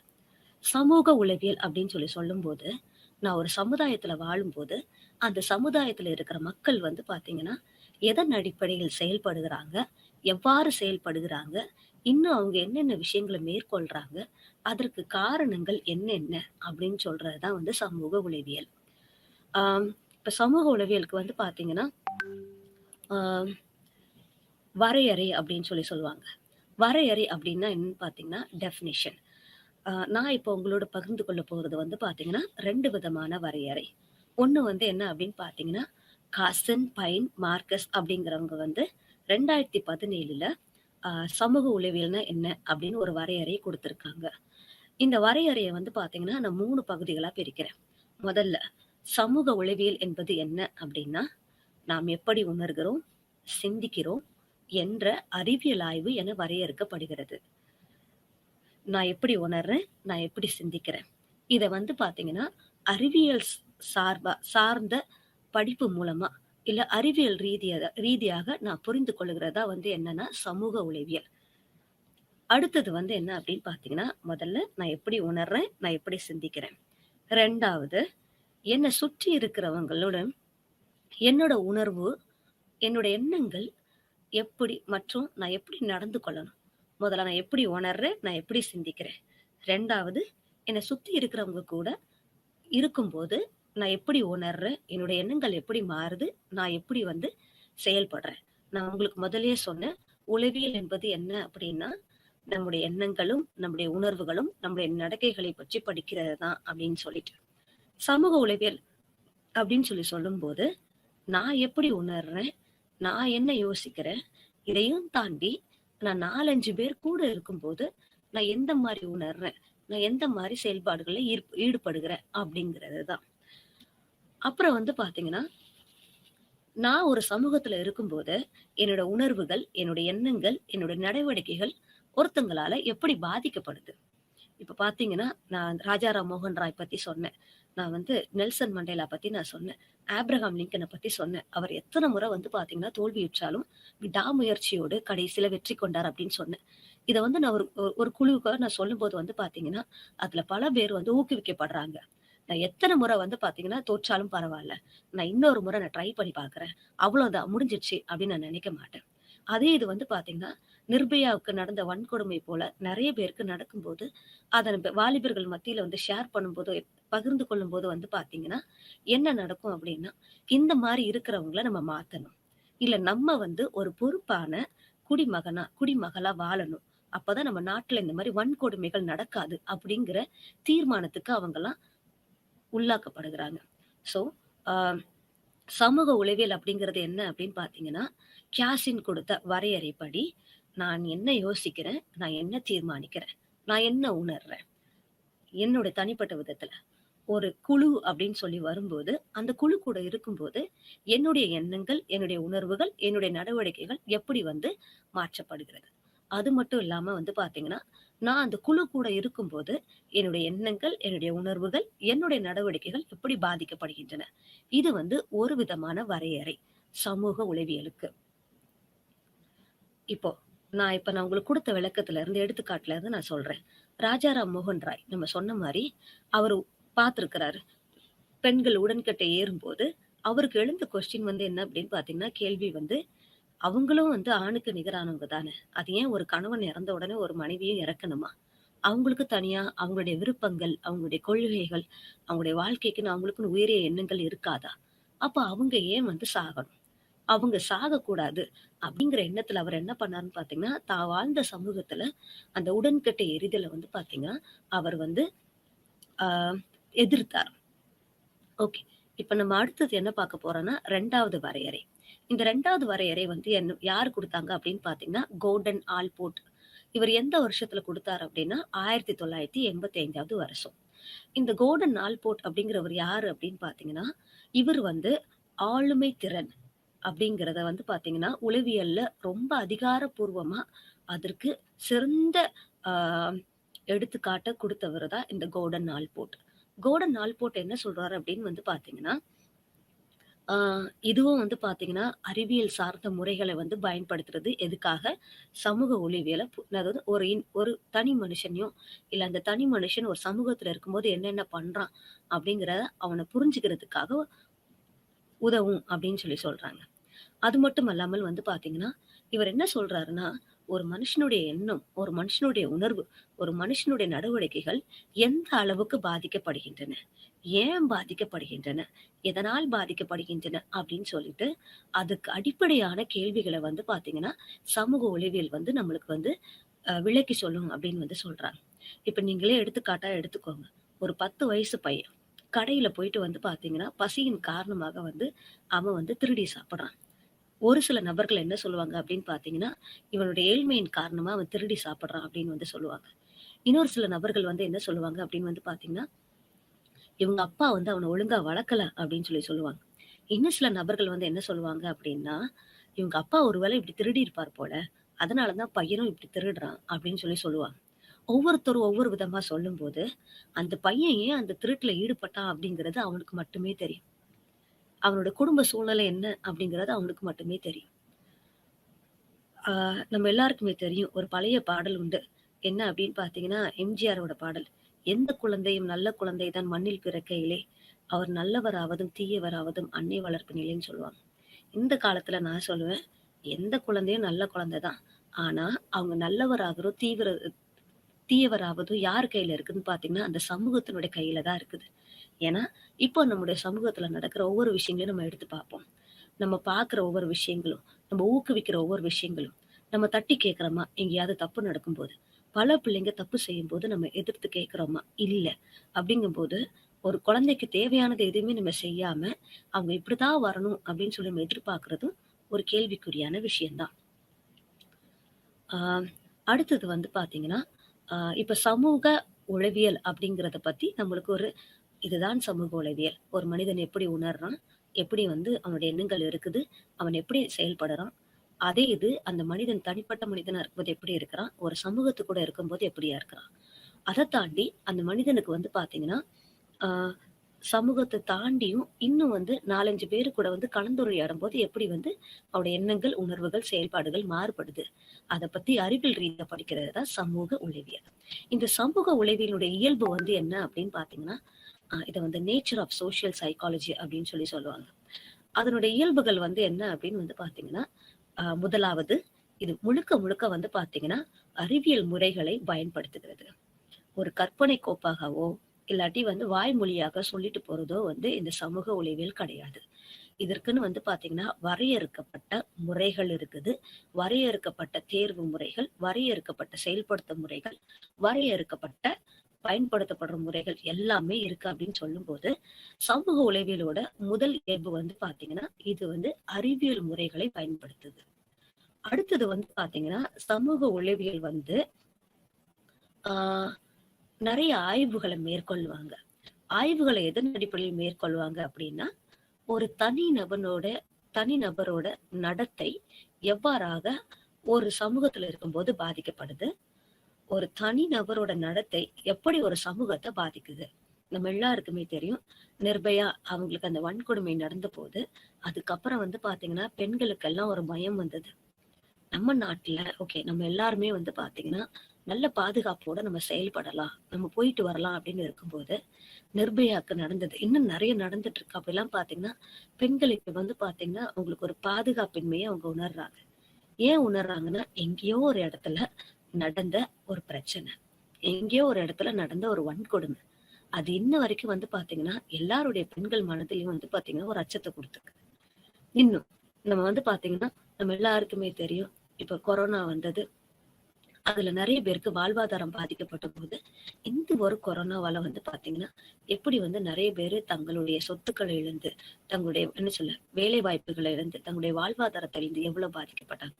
சமூக உளவியல் அப்படின்னு சொல்லும்போது, நான் ஒரு சமுதாயத்துல வாழும்போது, அந்த சமுதாயத்துல இருக்கிற மக்கள் வந்து பார்த்தீங்கன்னா, எதன் அடிப்படையில் செயல்படுகிறாங்க? எவ்வாறு செயல்படுகிறாங்க? இன்னும் அவங்க என்னென்ன விஷயங்கள மேற்கொள்றாங்க? அதற்கு காரணங்கள் என்னென்ன? அப்படின்னு சொல்றது தான் வந்து சமூக உளவியல். ஆம், இப்ப சமூக உளவியலுக்கு வந்து பார்த்தீங்கன்னா, ஆ வரையறை அப்படின்னு சொல்லுவாங்க. வரையறை அப்படின்னா என்னன்னு பார்த்தீங்கன்னா, டெஃபினிஷன். நான் இப்போ உங்களோட பகிர்ந்து கொள்ள போறது வந்து பார்த்தீங்கன்னா, 2 விதமான வரையறை. ஒண்ணு வந்து என்ன அப்படின்னு பார்த்தீங்கன்னா, கார்சன், பைன், மார்கஸ் அப்படிங்கிறவங்க வந்து 2017ல அ சமூக உளவியல்னா என்ன அப்படின்னு ஒரு வரையறைய குடுத்திருக்காங்க. இந்த வரையறைய வந்து பார்த்தீங்கன்னா, நான் 3 பகுதிகளா பிரிக்கிறேன். முதல்ல, சமூக உளவியல் என்பது என்ன அப்படின்னா, நாம் எப்படி உணர்கிறோம், சிந்திக்கிறோம் என்ற அறிவியல் ஆய்வு என வரையறுக்கப்படுகிறது. நான் எப்படி உணர்றேன்? நான் எப்படி சிந்திக்கிறேன்? இத வந்து பார்த்தீங்கன்னா, அறிவியல் சார்ந்த படிப்பு மூலமா, இல்ல அறிவியல் ரீதியாக நான் புரிந்து கொள்ளுகிறதா வந்து என்னன்னா, சமூக உளவியல். அடுத்தது வந்து என்ன அப்படின்னு பார்த்தீங்கன்னா, முதல்ல நான் எப்படி உணர்றேன்? நான் எப்படி சிந்திக்கிறேன்? 2வது, என்ன சுற்றி இருக்கிறவங்களுடன் என்னோட உணர்வு, என்னோட எண்ணங்கள் எப்படி மற்றும் நான் எப்படி நடந்து கொள்ளணும்? முதல்ல நான் எப்படி உணர்றேன்? நான் எப்படி சிந்திக்கிறேன்? 2வது, என்ன சுத்தி இருக்கிறவங்க கூட இருக்கும்போது, நான் எப்படி உணர்றேன்? என்னுடைய எண்ணங்கள் எப்படி மாறுது? நான் எப்படி வந்து செயல்படுறேன்? நான் உங்களுக்கு முதல்லயே சொன்னேன். உளவியல் என்பது என்ன அப்படின்னா, நம்முடைய எண்ணங்களும், நம்முடைய உணர்வுகளும், நம்முடைய நடக்கைகளை பற்றி படிக்கிறது தான் அப்படின்னு சொல்லிட்டு. சமூக உளவியல் அப்படின்னு சொல்லும்போது, நான் எப்படி உணர்றேன்? நான் என்ன யோசிக்கிறேன்? இதையும் தாண்டி நான் 4, 5 பேர் கூட இருக்கும்போது, நான் எந்த மாரி உணர்றேன்? நான் எந்த மாரி செயல்பாடுகள்ல ஈடுபடுகிறேன்? அப்படிங்கிறது தான். அப்புறம் வந்து பார்த்தீங்கன்னா, நான் ஒரு சமூகத்துல இருக்கும்போது, என்னோட உணர்வுகள், என்னோட எண்ணங்கள், என்னோட நடவடிக்கைகள் ஒருத்தங்களால எப்படி பாதிக்கப்படுது? இப்ப பார்த்தீங்கன்னா, நான் ராஜாராம் மோகன் ராய் பத்தி சொன்னேன். நான் வந்து நெல்சன் மண்டேலா பத்தி நான் சொன்னேன். ஆப்ரஹாம் லிங்கன பத்தி சொன்னேன். அவர் எத்தன முறை வந்து பார்த்தீங்கன்னா, தோல்வியுற்றாலும் விடாமுயற்சியோடு கடைசியில வெற்றி கொண்டார் அப்படின்னு சொன்னேன். இத வந்து நான் ஒரு ஒரு குழுவுக்காக நான் சொல்லும்போது வந்து பார்த்தீங்கன்னா, அதுல பல பேர் வந்து ஊக்குவிக்கப்படுறாங்க. நான் எத்தன முறை வந்து பார்த்தீங்கன்னா, தோற்றாலும் பரவால்ல. நான் இன்னொரு முறை நான் ட்ரை பண்ணி பார்க்குறேன். அவ்வளோதான் முடிஞ்சிருச்சு அப்படின்னு நான் நினைக்க மாட்டேன். அதே இது வந்து பார்த்தீங்கன்னா, நிர்பயாவுக்கு நடந்த வன்கொடுமை போல நெறைய பேருக்கு நடக்கும்போது, அத வாலிபர்கள் மத்தியில வந்து ஷேர் பண்ணும்போது, பகிர்ந்து கொள்ளும்போது வந்து பார்த்தீங்கன்னா, என்ன நடக்கும் அப்படின்னா, இந்த மாரி இருக்கிறவங்கள நம்ம மாத்தணும். இல்ல நம்ம வந்து ஒரு பொறுப்பான குடிமகளா வாழணும். அப்பதான் நம்ம நாட்டுல இந்த மாரி வன்கொடுமைகள் நடக்காது அப்படிங்கிற தீர்மானத்துக்கு அவங்கலாம் உள்ளாக்கப்படுகிறாங்க. ஸோ, ஆ சமூக உளவியல் அப்படிங்கிறது என்ன அப்படின்னு பார்த்தீங்கன்னா, கியாசின் கொடுத்த வரையறைப்படி, நான் என்ன யோசிக்கிறேன்? நான் என்ன தீர்மானிக்கிறேன்? நான் என்ன உணர்றேன்? என்னோட தனிப்பட்ட விதத்துல. ஒரு குழு அப்படின்னு சொல்லி வரும்போது, அந்த குழு கூட இருக்கும்போது, என்னுடைய எண்ணங்கள், என்னுடைய உணர்வுகள், என்னுடைய நடவடிக்கைகள் எப்படி வந்து மாற்றப்படுகிறது? அது மட்டும் இல்லாம வந்து பார்த்தீங்கன்னா, நான் அந்த குழு கூட இருக்கும்போது, என்னுடைய எண்ணங்கள், என்னுடைய உணர்வுகள், என்னுடைய நடவடிக்கைகள் எப்படி பாதிக்கப்படுகின்றன? இது வந்து ஒரு விதமான வரையறை. சமூக உளவியலுக்கு. இப்போ நான் உங்களுக்கு குடுத்த விளக்கத்துல இருந்து, எடுத்துக்காட்டுல இருந்து நான் சொல்றேன். ராஜாராம் மோகன் ராய் நம்ம சொன்ன மாரி, அவரு பார்த்திருக்கிறாரு. பெண்கள் உடன்கட்டை ஏறும்போது, அவருக்கு எழுந்த கொஸ்டின் வந்து என்ன அப்படின்னு பார்த்தீங்கன்னா, கேள்வி வந்து, அவங்களும் வந்து ஆணுக்கு நிகரானவங்க தானே! அது ஏன் ஒரு கணவன் இறந்த உடனே ஒரு மனைவியும் இறக்கணுமா? அவங்களுக்கு தனியா அவங்களுடைய விருப்பங்கள், அவங்களுடைய கொள்கைகள், அவங்களுடைய வாழ்க்கைக்குன்னு அவங்களுக்குன்னு உயரிய எண்ணங்கள் இருக்காதா? அப்ப அவங்க ஏன் வந்து சாகணும்? அவங்க சாகக்கூடாது அப்படிங்கிற எண்ணத்துல அவர் என்ன பண்ணாருன்னு பார்த்தீங்கன்னா, தான் வாழ்ந்த சமூகத்துல அந்த உடன்கட்டை எறிதல வந்து பார்த்தீங்கன்னா, அவர் வந்து ஆ எதிர்த்தார். ஓகே. இப்ப நம்ம அடுத்தது என்ன பார்க்க போறோம்னா, 2வது வரையறை. இந்த 2வது வரையறை வந்து யார் குடுத்தாங்க அப்படின்னு பார்த்தீங்கன்னா, கோர்டன் ஆல்போர்ட். இவர் எந்த வருஷத்துல குடுத்தாரு அப்படின்னா, 1985வது வருஷம். இந்த கோர்டன் ஆல்போர்ட் அப்படிங்கிறவர் யாரு அப்படின்னு பார்த்தீங்கன்னா, இவர் வந்து ஆளுமை திறன் அப்படிங்கிறத வந்து பார்த்தீங்கன்னா, உளவியல்ல ரொம்ப அதிகாரப்பூர்வமா அதற்கு சிறந்த ஆ எடுத்துக்காட்ட குடுத்தவரு தான் இந்த கோர்டன் ஆல்போர்ட். கோர்டன் ஆல்போர்ட் என்ன சொல்றாரு அப்படின்னு வந்து பார்த்தீங்கன்னா, ஆ இதுவும் வந்து பார்த்தீங்கன்னா, அறிவியல் சார்ந்த முறைகள வந்து பயன்படுத்துறது எதுக்காக? சமூக ஒளிவியல அதாவது ஒரு தனி மனுஷனையும், இல்ல அந்த தனி மனுஷன் ஒரு சமூகத்துல இருக்கும்போது என்னென்ன பண்றான்? அப்படிங்கிறத அவன புரிஞ்சுக்கிறதுக்காக உதவும் அப்படின்னு சொல்லி சொல்றாங்க. அது மட்டும் அல்லாமல் வந்து பார்த்தீங்கன்னா, இவர் என்ன சொல்றாருன்னா, ஒரு மனுஷனுடைய எண்ணம், ஒரு மனுஷனுடைய உணர்வு, ஒரு மனுஷனுடைய நடவடிக்கைகள் எந்த அளவுக்கு பாதிக்கப்படுகின்றன? ஏன் பாதிக்கப்படுகின்றன? எதனால் பாதிக்கப்படுகின்றன? அப்படின்னு சொல்லிட்டு, அதுக்கு அடிப்படையான கேள்விகள வந்து பார்த்தீங்கன்னா, சமூக ஒளிவியல் வந்து நம்மளுக்கு வந்து விளக்கி சொல்லும் அப்படின்னு வந்து சொல்றாங்க. இப்ப நீங்களே எடுத்துக்காட்டா எடுத்துக்கோங்க. ஒரு 10 வயசு பையன். கடையில போயிட்டு வந்து பார்த்தீங்கன்னா, பசியின் காரணமாக வந்து அவன் வந்து திருடி சாப்பிடுறான். ஒரு சில நபர்கள் என்ன சொல்லுவாங்க அப்படின்னு பார்த்தீங்கன்னா, இவனுடைய ஏழ்மையின் காரணமா அவன் திருடி சாப்பிடுறான் அப்படின்னு வந்து சொல்லுவாங்க. இன்னொரு சில நபர்கள் வந்து என்ன சொல்லுவாங்க அப்படின்னு வந்து பார்த்தீங்கன்னா, இவங்க அப்பா வந்து அவன ஒழுங்கா வளர்க்கல அப்படின்னு சொல்லி சொல்லுவாங்க. இன்னும் சில நபர்கள் வந்து என்ன சொல்லுவாங்க அப்படின்னா, இவங்க அப்பா ஒரு வேளை இப்படி திருடி இருப்பார் போல. அதனால தான் பையனும் இப்படி திருடுறான் அப்படின்னு சொல்லி சொல்லுவாங்க. ஒவ்வொருத்தரும் ஒவ்வொரு விதமா சொல்லும்போது, அந்த பையன் ஏன் அந்த திருட்டுல ஈடுபட்டான் அப்படிங்கிறது அவனுக்கு மட்டுமே தெரியும். அவனோட குடும்ப சூழ்நிலை என்ன அப்படிங்கிறது அவனுக்கு மட்டுமே தெரியும். ஆ நம்ம எல்லாருக்குமே தெரியும். ஒரு பழைய பாடல் உண்டு. என்ன அப்படின்னு பார்த்தீங்கன்னா, எம்ஜிஆரோட பாடல். "எந்த குழந்தையும் நல்ல குழந்தை தான் மண்ணில் பிறக்கையிலே, அவர் நல்லவராவதும் தீயவராவதும் அன்னை வளர்ப்பினிலேன்னு" சொல்லுவாங்க. இந்த காலத்துல நான் சொல்லுவேன், எந்த குழந்தையும் நல்ல குழந்தை தான். ஆனா, அவங்க நல்லவராகறோ, தீயவராவதும் யார் கையில இருக்குதுன்னு பார்த்தீங்கன்னா, அந்த சமூகத்தினுடைய கையில தான் இருக்குது. ஏன்னா, இப்போ நம்முடைய சமூகத்துல நடக்கிற ஒவ்வொரு விஷயங்களையும் நம்ம எடுத்து பார்ப்போம். நம்ம பார்க்குற ஒவ்வொரு விஷயங்களும், நம்ம ஊக்குவிக்கிற ஒவ்வொரு விஷயங்களும், நம்ம தட்டி கேட்கிறோமா? எங்கேயாவது தப்பு நடக்கும்போது. பல பிள்ளைங்க தப்பு செய்யும்போது நம்ம எதிர்த்து கேட்கிறோமா? இல்ல. அப்படிங்கும்போது, ஒரு குழந்தைக்கு தேவையானது எதுவுமே நம்ம செய்யாம, அவங்க இப்படிதான் வரணும் அப்படின்னு சொல்லி நம்ம எதிர்பார்க்கிறதும் ஒரு கேள்விக்குறியான விஷயம் தான். ஆ அடுத்தது வந்து பார்த்தீங்கன்னா, இப்ப சமூக உளவியல் அப்படிங்கிறத பத்தி நம்மளுக்கு ஒரு இதுதான் சமூக உளவியல். ஒரு மனிதன் எப்படி உணர்றான்? எப்படி வந்து அவனுடைய எண்ணங்கள் இருக்குது? அவன் எப்படி செயல்படுறான்? அதே இது அந்த மனிதன் தனிப்பட்ட மனிதனா இருக்கும்போது எப்படி இருக்கிறான்? ஒரு சமூகத்து கூட இருக்கும்போது எப்படியா இருக்கிறான்? அத தாண்டி அந்த மனிதனுக்கு வந்து பார்த்தீங்கன்னா, ஆ சமூகத்த தாண்டியும் இன்னும் வந்து 4, 5 பேரு கூட வந்து கலந்துரையாடும்போது எப்படி வந்து அவருடைய எண்ணங்கள், உணர்வுகள், செயல்பாடுகள் மாறுபடுது? அத பத்தி அறிவியல் ரீதியா படிக்கிறது தான் சமூக உளவியல். இந்த சமூக உளவியலுடைய இயல்பு வந்து என்ன அப்படின்னு பார்த்தீங்கன்னா, இத வந்து நேச்சர் ஆஃப் சோசியல் சைக்காலஜி அப்படின்னு சொல்லி சொல்லுவாங்க. அதனுடைய இயல்புகள் வந்து என்ன அப்படின்னு வந்து பார்த்தீங்கன்னா, முதலாவது இது முழுக்க முழுக்க வந்து பார்த்தீங்கன்னா, அறிவியல் முறைகளை பயன்படுத்துகிறது. ஒரு கற்பனை கோப்பாகவோ, இல்லாட்டி வந்து வாய்மொழியாக சொல்லிட்டு போறதோ வந்து இந்த சமூக உளவியல் கிடையாது. இதற்குன்னு வந்து பார்த்தீங்கன்னா, வரையறுக்கப்பட்ட முறைகள் இருக்குது. வரையறுக்கப்பட்ட தேர்வு முறைகள், வரையறுக்கப்பட்ட செயல்படுத்தும் முறைகள், வரையறுக்கப்பட்ட பயன்படுத்தப்படுற முறைகள் எல்லாமே இருக்கு அப்படின்னு சொல்லும்போது, சமூக உளவியலோட முதல் இயல்பு வந்து பார்த்தீங்கன்னா, இது வந்து அறிவியல் முறைகளை பயன்படுத்துது. அடுத்தது வந்து பார்த்தீங்கன்னா, சமூக உளவியல் வந்து ஆ நெறைய ஆய்வுகள மேற்கொள்வாங்க. ஆய்வுகள எதன் அடிப்படையில் மேற்கொள்வாங்க அப்படின்னா, ஒரு தனி நபரோட நடத்தை எவ்வாறாக ஒரு சமூகத்துல இருக்கும்போது பாதிக்கப்படுது? ஒரு தனி நபரோட நடத்தை எப்படி ஒரு சமூகத்த பாதிக்குது? நம்ம எல்லாருக்குமே தெரியும். நிர்பயா அவங்களுக்கு அந்த வன்கொடுமை நடந்தபோது, அதுக்கப்புறம் வந்து பார்த்தீங்கன்னா, பெண்களுக்கெல்லாம் ஒரு பயம் வந்தது. நம்ம நாட்டுல ஓகே நம்ம எல்லாருமே வந்து பார்த்தீங்கன்னா, நல்ல பாதுகாப்போட நம்ம செயல்படலாம், நம்ம போயிட்டு வரலாம் அப்படின்னு இருக்கும்போது, நிர்பயாக்கு நடந்தது. இன்னும் நெறைய நடந்துட்டு இருக்கு. அப்பலாம் பார்த்தீங்கன்னா, பெண்களுக்கு வந்து பார்த்தீங்கன்னா, அவங்களுக்கு ஒரு பாதுகாப்பின்மைய அவங்க உணர்றாங்க. ஏன் உணர்றாங்கன்னா, எங்கேயோ ஒரு இடத்துல நடந்த ஒரு பிரச்சனை. எங்கேயோ ஒரு இடத்துல நடந்த ஒரு வன்கொடுமை. அது இன்ன வரைக்கும் வந்து பார்த்தீங்கன்னா, எல்லாருடைய பெண்கள் மனதிலயும் வந்து பார்த்தீங்கன்னா, ஒரு அச்சத்த குடுத்துருக்கு. இன்னும் நம்ம வந்து பார்த்தீங்கன்னா, நம்ம எல்லாருக்குமே தெரியும். இப்ப கொரோனா வந்தது. அதுல நெறைய பேருக்கு வாழ்வாதாரம் பாதிக்கப்பட்டபோது, இந்த ஒரு கொரோனாவால வந்து பார்த்தீங்கன்னா, எப்படி வந்து நெறைய பேரு தங்களுடைய சொத்துக்கள இழந்து, தங்களுடைய என்ன சொல்ல வேலை வாய்ப்புகள இழந்து, தங்களுடைய வாழ்வாதாரத்த இழந்து எவ்வளவு பாதிக்கப்பட்டாங்க.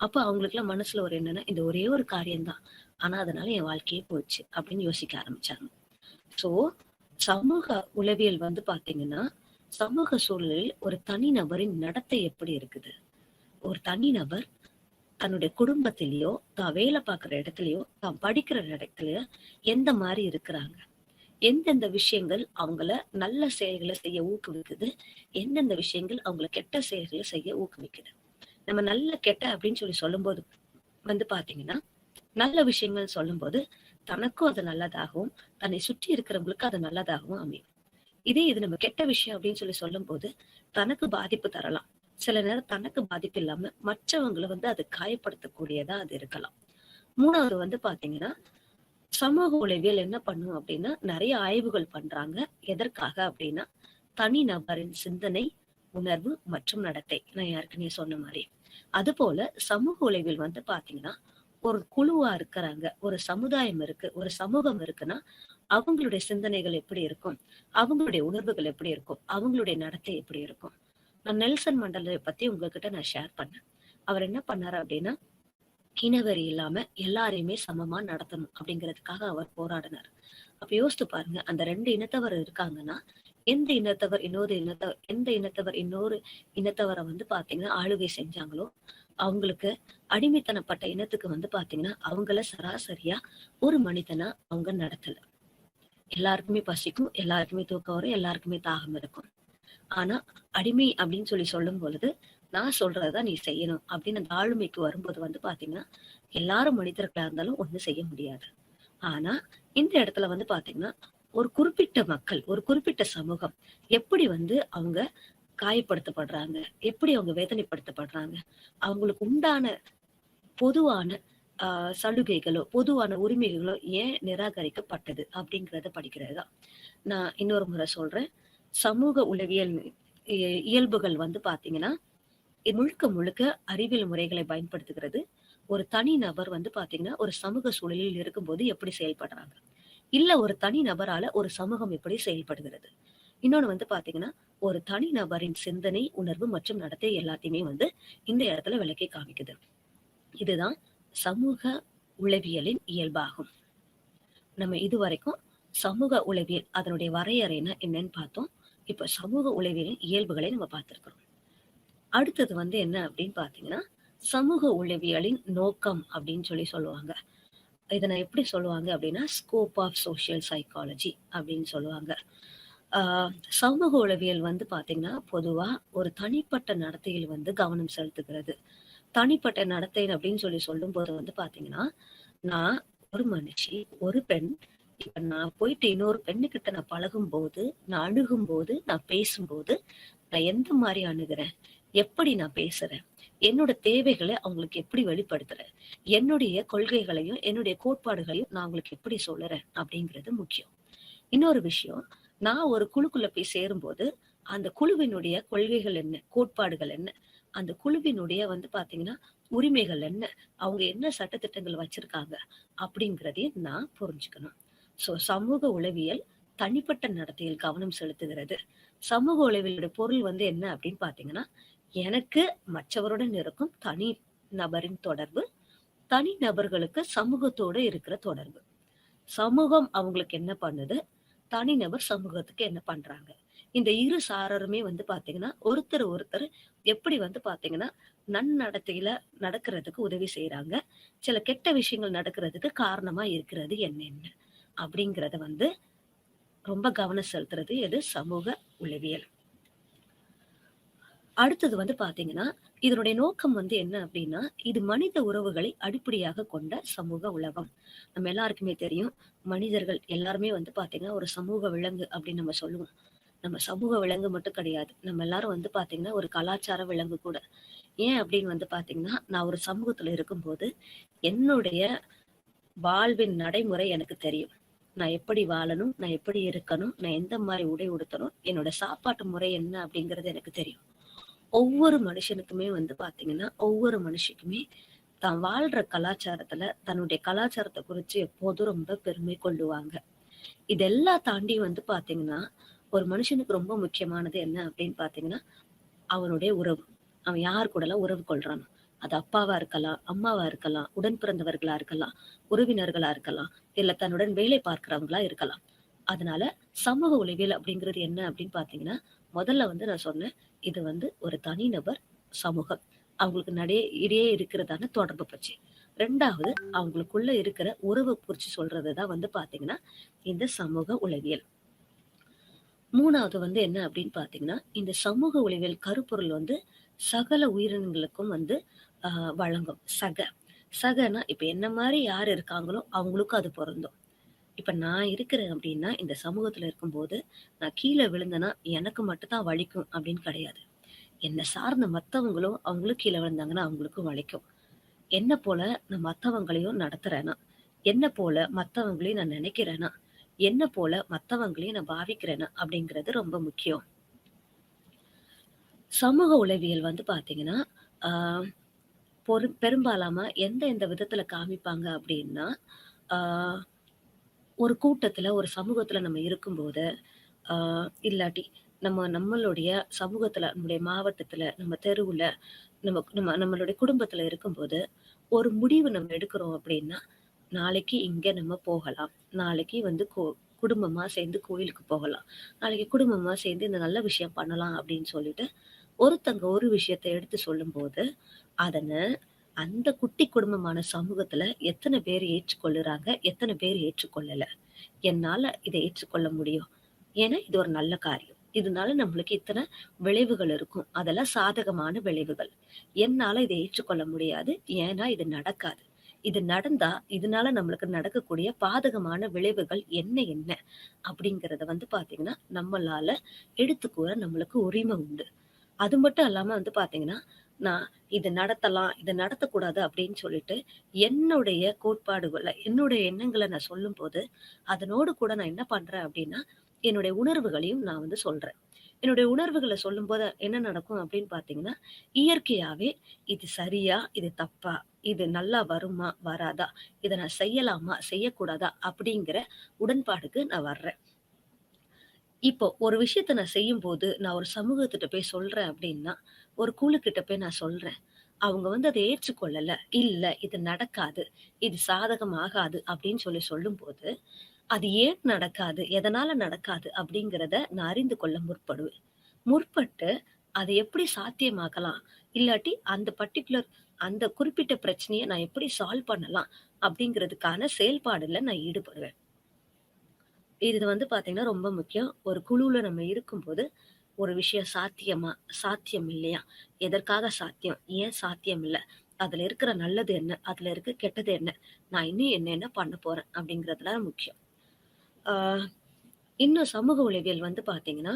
அப்ப அவங்களுக்கெல்லாம் மனசுல ஒரு என்னன்னா, இந்த ஒரே ஒரு காரியம் தான். ஆனா அதனால என் வாழ்க்கையே போச்சு அப்படின்னு யோசிக்க ஆரம்பிச்சாங்க. சோ, சமூக உளவியல் வந்து பார்த்தீங்கன்னா, சமூக சூழலில் ஒரு தனிநபரின் நடத்தை எப்படி இருக்குது? ஒரு தனிநபர் தன்னுடைய குடும்பத்திலயோ, தான் வேலை பார்க்குற இடத்துலயோ, தான் படிக்கிற இடத்துலயோ எந்த மாரி இருக்கிறாங்க? எந்தெந்த விஷயங்கள் அவங்கள நல்ல செயல்கள செய்ய ஊக்குவிக்குது? எந்தெந்த விஷயங்கள் அவங்கள கெட்ட செயல்கள செய்ய ஊக்குவிக்குது? நம்ம நல்ல, கெட்ட அப்படின்னு சொல்லி சொல்லும்போது வந்து பார்த்தீங்கன்னா, நல்ல விஷயங்கள் சொல்லும்போது, தனக்கும் அது நல்லதாகவும், தன்னை சுற்றி இருக்கிறவங்களுக்கு அது நல்லதாகவும் அமையும். இதே இது நம்ம கெட்ட விஷயம் அப்படின்னு சொல்லி சொல்லும்போது, தனக்கு பாதிப்பு தரலாம். சில நேரம் தனக்கு பாதிப்பு இல்லாம, மற்றவங்கள வந்து அது காயப்படுத்தக்கூடியதா அது இருக்கலாம். 3வது வந்து பார்த்தீங்கன்னா, சமூக உளவியல் என்ன பண்ணும் அப்படின்னா, நெறைய ஆய்வுகள் பண்றாங்க. எதற்காக அப்படின்னா, தனி நபரின் சிந்தனை, உணர்வு மற்றும் நடத்தை. நான் ஏற்கனவே சொன்ன மாரி. அதுபோல சமூக உளவியல் வந்து பார்த்தீங்கன்னா, ஒரு குழுவா இருக்கிறாங்க, ஒரு சமுதாயம் இருக்கு, ஒரு சமூகம் இருக்குன்னா, அவங்களுடைய சிந்தனைகள் எப்படி இருக்கும்? அவங்களுடைய உணர்வுகள் எப்படி இருக்கும்? அவங்களுடைய நடத்தை எப்படி இருக்கும்? நான் நெல்சன் மண்டேலாவை பத்தி உங்ககிட்ட நான் ஷேர் பண்ணேன். அவர் என்ன பண்ணாரு அப்படின்னா, இனவெறி இல்லாம எல்லாரையுமே சமமா நடத்தணும் அப்படிங்கிறதுக்காக அவர் போராடினார். அப்ப யோசித்து பாருங்க, அந்த 2 இனத்தவர் இருக்காங்கன்னா, எந்த இனத்தவர் இன்னொரு இனத்தவர வந்து பார்த்தீங்கன்னா, ஆளுகை செஞ்சாங்களோ, அவங்களுக்கு அடிமைத்தனப்பட்ட இனத்துக்கு வந்து பார்த்தீங்கன்னா, அவங்கள சராசரியா ஒரு மனிதனா அவங்க நடத்தல. எல்லாருக்குமே பசிக்கும், எல்லாருக்குமே தூக்கம் வரும், எல்லாருக்குமே தாகம் இருக்கும். ஆனா, அடிமை அப்படின்னு சொல்லி சொல்லும் பொழுது, நான் சொல்றத நீ செய்யணும் அப்படின்னு அந்த ஆளுமைக்கு வரும்போது வந்து பார்த்தீங்கன்னா, எல்லாரும் மனிதர்களா இருந்தாலும் ஒண்ணும் செய்ய முடியாது. ஆனா, இந்த இடத்துல வந்து பார்த்தீங்கன்னா, ஒரு குறிப்பிட்ட மக்கள், ஒரு குறிப்பிட்ட சமூகம் எப்படி வந்து அவங்க காயப்படுத்தப்படுறாங்க? எப்படி அவங்க வேதனைப்படுத்தப்படுறாங்க? அவங்களுக்கு உண்டான பொதுவான அ சலுகைகளோ, பொதுவான உரிமைகளோ ஏன் நிராகரிக்கப்பட்டது? அப்படிங்கிறத படிக்கிறது தான். நான் இன்னொரு முறை சொல்றேன். சமூக உளவியல் இயல்புகள் வந்து பார்த்தீங்கன்னா, முழுக்க முழுக்க அறிவியல் முறைகளை பயன்படுத்துகிறது. ஒரு தனி நபர் வந்து பார்த்தீங்கன்னா, ஒரு சமூக சூழலில் இருக்கும்போது எப்படி செயல்படுறாங்க? இல்ல ஒரு தனி நபரால ஒரு சமூகம் எப்படி செயல்படுகிறது? இன்னொன்னு வந்து பார்த்தீங்கன்னா, ஒரு தனி நபரின் சிந்தனை, உணர்வு மற்றும் நடத்தை எல்லாத்தையுமே வந்து இந்த இடத்துல விளக்கி காமிக்குது. இதுதான் சமூக உளவியலின் இயல்பாகும். நம்ம இதுவரைக்கும் சமூக உளவியல் அதனுடைய வரையறைனா என்னன்னு பார்த்தோம். இப்ப சமூக உளவியலின் இயல்புகளை நம்ம பார்த்திருக்கிறோம். அடுத்தது வந்து என்ன அப்படின்னு பார்த்தீங்கன்னா, சமூக உளவியலின் நோக்கம் அப்படின்னு சொல்லி சொல்லுவாங்க. இத நான் எப்படி சொல்லுவாங்க அப்படின்னா, ஸ்கோப் ஆஃப் சோசியல் சைக்காலஜி அப்படின்னு சொல்லுவாங்க. ஆ சமூக உளவியல் வந்து பார்த்தீங்கன்னா, பொதுவா ஒரு தனிப்பட்ட நடத்தையில் வந்து கவனம் செலுத்துகிறது. தனிப்பட்ட நடத்தை அப்படின்னு சொல்லி சொல்லும்போது வந்து பார்த்தீங்கன்னா, நான் ஒரு மனுஷி, ஒரு பெண். இப்ப நான் போயிட்டு இன்னொரு பெண்ணுகிட்ட நான் பழகும்போது, நான் அணுகும்போது, நான் பேசும்போது, நான் எந்த மாரி அணுகுறேன்? எப்படி நான் பேசுறேன்? என்னோட தேவைகள அவங்களுக்கு எப்படி வெளிப்படுத்துறேன்? என்னுடைய கொள்கைகளையும், என்னுடைய கோட்பாடுகளையும் நான் அவங்களுக்கு எப்படி சொல்லுறேன்? அப்படிங்கிறது முக்கியம். இன்னொரு விஷயம், நான் ஒரு குழுக்குள்ள போய் சேரும்போது, அந்த குழுவினுடைய கொள்கைகள் என்ன? கோட்பாடுகள் என்ன? அந்த குழுவினுடைய வந்து பார்த்தீங்கன்னா, உரிமைகள் என்ன? அவங்க என்ன சட்டதிட்டங்கள் வச்சிருக்காங்க? அப்படிங்கிறதையும் நான் புரிஞ்சுக்கணும். சமூக உளவியல் தனிப்பட்ட நடத்தையில் கவனம் செலுத்துகிறது. சமூக உளவியலுடைய பொருள் வந்து என்ன அப்படின்னு பார்த்தீங்கன்னா, எனக்கு மற்றவருடன் இருக்கும் தனி நபரின் தொடர்பு, தனி நபர்களுக்கு சமூகத்தோடு இருக்கிற தொடர்பு. சமூகம் அவங்களுக்கு என்ன பண்ணுது? தனிநபர் சமூகத்துக்கு என்ன பண்றாங்க? இந்த இரு சாரருமே வந்து பார்த்தீங்கன்னா, ஒருத்தர் எப்படி வந்து பார்த்தீங்கன்னா, நன்னடத்தையில நடக்கிறதுக்கு உதவி செய்றாங்க. சில கெட்ட விஷயங்கள் நடக்கிறதுக்கு காரணமா இருக்கிறது என்னென்ன? அப்படிங்கிறத வந்து ரொம்ப கவனம் செலுத்துறது எது? சமூக உளவியல். அடுத்தது வந்து பார்த்தீங்கன்னா, இதனுடைய நோக்கம் வந்து என்ன அப்டின்னா, இது மனித உறவுகளை அடிப்படையாகக் கொண்ட சமூக உலகம். நம்ம எல்லாருக்குமே தெரியும். மனிதர்கள் எல்லாருமே வந்து பார்த்தீங்கன்னா, ஒரு சமூக விலங்கு அப்டின்னு நம்ம சொல்லுவோம். நம்ம சமூக விலங்கு மட்டும் கிடையாது. நம்ம எல்லாரும் வந்து பார்த்தீங்கன்னா, ஒரு கலாச்சார விலங்கு கூட. ஏன் அப்டின்னு வந்து பார்த்தீங்கன்னா, நான் ஒரு சமூகத்துல இருக்கும்போது, என்னுடைய வாழ்வின் நடைமுறை எனக்கு தெரியும். நான் எப்படி வாழணும்? நான் எப்படி இருக்கணும்? நான் எந்த மாரி உடை உடுத்தணும்? என்னோட சாப்பாட்டு முறை என்ன? அப்டிங்கிறது எனக்கு தெரியும். ஒவ்வொரு மனுஷனுக்குமே வந்து பார்த்தீங்கன்னா, ஒவ்வொரு மனுஷிக்குமே தான் வாழ்ற கலாச்சாரத்துல, தன்னுடைய கலாச்சாரத்த குறிச்சு எப்போதும் ரொம்ப பெருமை கொள்ளுவாங்க. இதெல்லாம் தாண்டி வந்து பார்த்தீங்கன்னா, ஒரு மனுஷனுக்கு ரொம்ப முக்கியமானது என்ன அப்படின்னு பார்த்தீங்கன்னா, அவனுடைய உறவு. அவன் யார் கூடலாம் உறவு கொள்றானோ. அது அப்பாவா இருக்கலாம், அம்மாவா இருக்கலாம், உடன் பிறந்தவர்களா இருக்கலாம், உறவினர்களா இருக்கலாம், இல்ல தன்னுடன் வேலை பார்க்கிறவங்களா இருக்கலாம். அதனால சமூக உளவியல் அப்படிங்கிறது என்ன அப்படின்னு பார்த்தீங்கன்னா, முதல்ல வந்து நான் சொன்னேன். இது வந்து ஒரு தனிநபர் சமூகம். அவங்களுக்கு இடையே இருக்கிறதான தொடர்பு பற்றி. 2வது அவங்களுக்குள்ள இருக்கிற உறவு குறிச்சு சொல்றது தான் வந்து பார்த்தீங்கன்னா, இந்த சமூக உளவியல். 3வது வந்து என்ன அப்படின்னு பார்த்தீங்கன்னா, இந்த சமூக உளவியல் கருப்பொருள் வந்து சகல உயிரினங்களுக்கும் வந்து அ வழங்கும். சகனா இப்ப என்ன மாரி யார் இருக்காங்களோ அவங்களுக்கும் அது பொருந்தும். இப்ப நான் இருக்கிறேன் அப்படின்னா, இந்த சமூகத்துல இருக்கும்போது, நான் கீழ விழுந்தேன்னா, எனக்கு மட்டும் தான் வலிக்கும் அப்படின்னு கிடையாது. என்ன சார்ந்த மத்தவங்களும், அவங்களும் கீழ விழுந்தாங்கன்னா, அவங்களுக்கும் வலிக்கும். என்ன போல நான் மத்தவங்களையும் நடத்துறேனா, என்ன போல மத்தவங்களையும் நான் நினைக்கிறேனா, என்ன போல மத்தவங்களையும் நான் பாவிக்கிறேனா அப்படிங்கிறது ரொம்ப முக்கியம். சமூக உளவியல் வந்து பார்த்தீங்கன்னா, ஆ பெரும்பாலாம எந்த விதத்துல காமிப்பாங்க அப்படின்னா, ஆ ஒரு கூட்டத்துல, ஒரு சமூகத்துல நம்ம இருக்கும்போது, ஆ இல்லாட்டி நம்மளுடைய சமூகத்துல, நம்முடைய மாவட்டத்துல, நம்ம தெருவுல, நம்ம நம்ம நம்மளுடைய குடும்பத்துல இருக்கும்போது, ஒரு முடிவு நம்ம எடுக்கிறோம் அப்படின்னா, நாளைக்கு இங்க நம்ம போகலாம். நாளைக்கு வந்து குடும்பமா சேர்ந்து கோயிலுக்கு போகலாம். நாளைக்கு குடும்பமா சேர்ந்து இந்த நல்ல விஷயம் பண்ணலாம் அப்படின்னு சொல்லிட்டு, ஒருத்தங்க ஒரு விஷயத்த எடுத்து சொல்லும்போது, அதன அந்த குட்டி குடும்பமான சமூகத்துல எத்தன பேர் ஏற்றுக்கொள்ளுறாங்க, எத்தன பேர் ஏற்றுக்கொள்ளல. என்னால இத ஏற்றுக்கொள்ள முடியும். ஏன்னா, இது ஒரு நல்ல காரியம். இதனால நம்மளுக்கு இத்தன விளைவுகள் இருக்கும். அதெல்லாம் சாதகமான விளைவுகள். என்னால இத ஏற்றுக்கொள்ள முடியாது. ஏன்னா, இது நடக்காது. இது நடந்தா, இதனால நம்மளுக்கு நடக்கக்கூடிய பாதகமான விளைவுகள் என்ன அப்படிங்கிறத வந்து பார்த்தீங்கன்னா, நம்மளால எடுத்து கூற நம்மளுக்கு உரிமை உண்டு. அது மட்டும் இல்லாம வந்து பார்த்தீங்கன்னா, நான் இத நடத்தலாம், இத நடத்தக்கூடாது அப்படின்னு சொல்லிட்டு, என்னுடைய கோட்பாடுகள, என்னுடைய எண்ணங்கள நான் சொல்லும்போது, அதனோடு கூட நான் என்ன பண்றேன் அப்படின்னா, என்னுடைய உணர்வுகளையும் நான் வந்து சொல்றேன். என்னுடைய உணர்வுகள சொல்லும்போது என்ன நடக்கும் அப்படின்னு பார்த்தீங்கன்னா, இயற்கையாவே இது சரியா? இது தப்பா? இது நல்லா வருமா? வராதா? இத நான் செய்யலாமா? செய்யக்கூடாதா? அப்படிங்கிற உடன்பாடுக்கு நான் வர்றேன். இப்போ ஒரு விஷயத்த நான் செய்யும்போது, நான் ஒரு சமூகத்துட்ட போய் சொல்றேன் அப்டின்னா, ஒரு குழுக்கிட்ட போய் நான் சொல்றேன். அவங்க வந்து அத ஏற்றுக்கொள்ளல. "இல்ல இது நடக்காது. இது சாதகம் ஆகாது" அப்டின்னு சொல்லும்போது, அது ஏன் நடக்காது? எதனால நடக்காது? அப்டிங்கிறத நான் அறிந்து கொள்ள முற்படுவேன். முற்பட்டு அத எப்படி சாத்தியமாக்கலாம்? இல்லாட்டி அந்த பர்ட்டிகுலர் அந்த குறிப்பிட்ட பிரச்சனைய நான் எப்படி சால்வ் பண்ணலாம்? அப்டிங்கிறதுக்கான செயல்பாடுல நான் ஈடுபடுவேன். இது வந்து பார்த்தீங்கன்னா, ரொம்ப முக்கியம். ஒரு குழுவுல நம்ம இருக்கும்போது, ஒரு விஷயம் சாத்தியமா? சாத்தியம் இல்லையா? எதற்காக சாத்தியம்? ஏன் சாத்தியம் இல்ல? அதுல இருக்கிற நல்லது என்ன? அதுல இருக்க கெட்டது என்ன? நான் இன்னும் என்ன பண்ண போறேன்? அப்படிங்கிறதுலாம் முக்கியம். ஆ இன்னும் சமூக உளவியல் வந்து பார்த்தீங்கன்னா,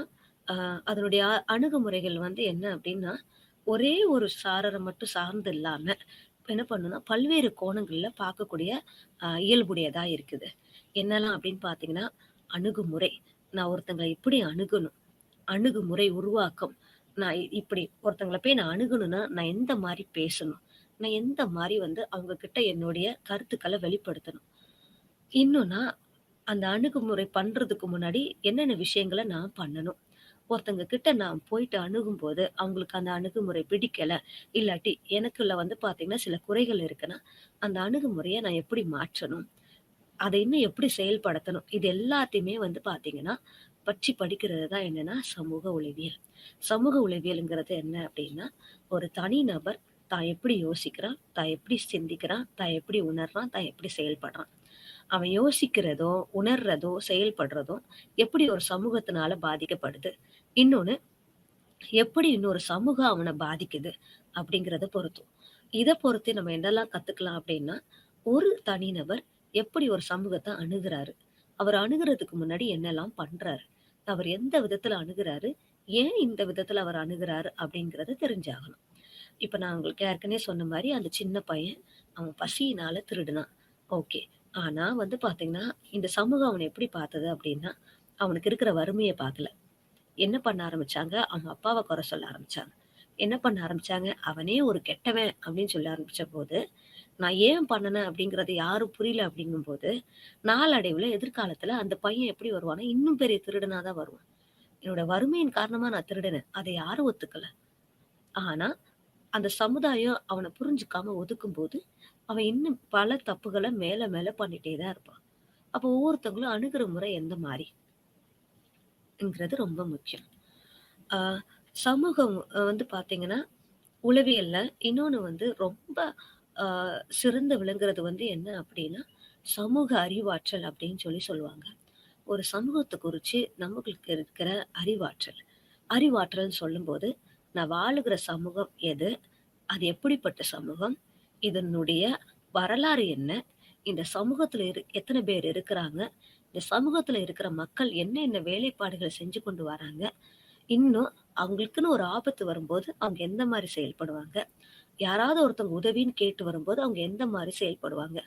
அ அதனுடைய அணுகுமுறைகள் வந்து என்ன அப்படின்னா, ஒரே ஒரு சாரர மட்டும் சார்ந்து இல்லாம, என்ன பண்ணும்னா, பல்வேறு கோணங்கள்ல பார்க்கக்கூடிய இயல்புடையதா இருக்குது. என்னலாம் அப்படின்னு பார்த்தீங்கன்னா, அணுகுமுறை. நான் ஒருத்தங்கள எப்படி அணுகணும்? அணுகுமுறை உருவாக்கம். நான் இப்படி ஒருத்தங்கள போய் நான் அணுகணும்னா, நான் எந்த மாரி பேசணும்? நான் எந்த மாரி வந்து அவங்க கிட்ட என்னுடைய கருத்துக்கள வெளிப்படுத்தணும்? இன்னும்னா, அந்த அணுகுமுறை பண்றதுக்கு முன்னாடி என்னென்ன விஷயங்கள நான் பண்ணணும்? ஒருத்தங்க கிட்ட நான் போயிட்டு அணுகும்போது, அவங்களுக்கு அந்த அணுகுமுறை பிடிக்கல, இல்லாட்டி எனக்குள்ள வந்து பார்த்தீங்கன்னா, சில குறைகள் இருக்குன்னா, அந்த அணுகுமுறைய நான் எப்படி மாற்றணும்? அத இன்னும் எப்படி செயல்படுத்தணும்? இது எல்லாத்தையுமே வந்து பார்த்தீங்கன்னா, பற்றி படிக்கிறது தான் என்னன்னா, சமூக உளவியல். சமூக உளவியல்ங்கிறது என்ன அப்டின்னா, ஒரு தனி நபர் தான் எப்படி யோசிக்கிறான், தான் எப்படி சிந்திக்கிறான், தான் எப்படி உணர்றான், தான் எப்படி செயல்படுறான். அவன் யோசிக்கிறதோ, உணர்றதோ, செயல்படுறதோ எப்படி ஒரு சமூகத்தினால பாதிக்கப்படுது. இன்னொன்னு எப்படி இன்னொரு சமூகம் அவன பாதிக்குது அப்படிங்கிறத பொறுத்தும். இத பொறுத்து நம்ம என்னெல்லாம் கத்துக்கலாம் அப்படின்னா, ஒரு தனிநபர் எப்படி ஒரு சமூகத்த அணுகுறாரு? அவர் அணுகுறதுக்கு முன்னாடி என்னெல்லாம் பண்றாரு? அவர் எந்த விதத்துல அணுகுறாரு? ஏன் இந்த விதத்துல அவர் அணுகுறாரு? அப்படிங்கிறத தெரிஞ்சாகணும். இப்ப நான் உங்களுக்கு ஏற்கனவே சொன்ன மாரி அந்த சின்ன பையன், அவன் பசியினால திருடுனான். ஓகே. ஆனா வந்து பார்த்தீங்கன்னா, இந்த சமூகம் அவன எப்படி பார்த்தது அப்படின்னா, அவனுக்கு இருக்கிற வறுமைய பார்க்கல. என்ன பண்ண ஆரம்பிச்சாங்க, அவங்க அப்பாவ குறை சொல்ல ஆரம்பிச்சாங்க. என்ன பண்ண ஆரம்பிச்சாங்க, அவனே ஒரு கெட்டவன் அப்படின்னு சொல்ல ஆரம்பிச்சபோது, நான் ஏன் பண்ணுனேன் அப்படிங்கிறது யாரும் புரியல அப்படிங்கும்போது, நாளடைவுல எதிர்காலத்துல அந்த பையன் எப்படி வருவான்னா, இன்னும் பெரிய திருடனா தான் வருவான். என்னோட வறுமையின் காரணமா நான் திருடுனேன். அத யாரும் ஒத்துக்கல. ஆனா, அந்த சமுதாயம் அவன புரிஞ்சுக்காம ஒதுக்கும்போது, அவன் இன்னும் பல தப்புகள மேல மேல பண்ணிட்டே தான் இருப்பான். அப்போ ஒவ்வொருத்தவங்களும் அணுகுற முறை எந்த மாரிங்கிறது ரொம்ப முக்கியம். ஆ சமூகம் வந்து பார்த்தீங்கன்னா, உளவியல்ல இன்னொன்னு வந்து ரொம்ப ஆ சிறந்து விளங்குறது வந்து என்ன அப்டின்னா, சமூக அறிவாற்றல் அப்டின்னு சொல்லுவாங்க. ஒரு சமூகத்த குறிச்சு நமங்களுக்கு இருக்கிற அறிவாற்றல். அறிவாற்றல்ன்னு சொல்லும்போது, நான் வாழுகிற சமூகம் எது? அது எப்படிப்பட்ட சமூகம்? இதனுடைய வரலாறு என்ன? இந்த சமூகத்துல எத்தன பேர் இருக்கிறாங்க? இந்த சமூகத்துல இருக்கிற மக்கள் என்ன வேலைப்பாடுகள செஞ்சு கொண்டு வராங்க? இன்னும் அவங்களுக்குன்னு ஒரு ஆபத்து வரும்போது, அவங்க எந்த மாரி செயல்படுவாங்க? யாராவது ஒருத்தவங்க உதவின்னு கேட்டு வரும்போது, அவங்க எந்த மாரி செயல்படுவாங்க?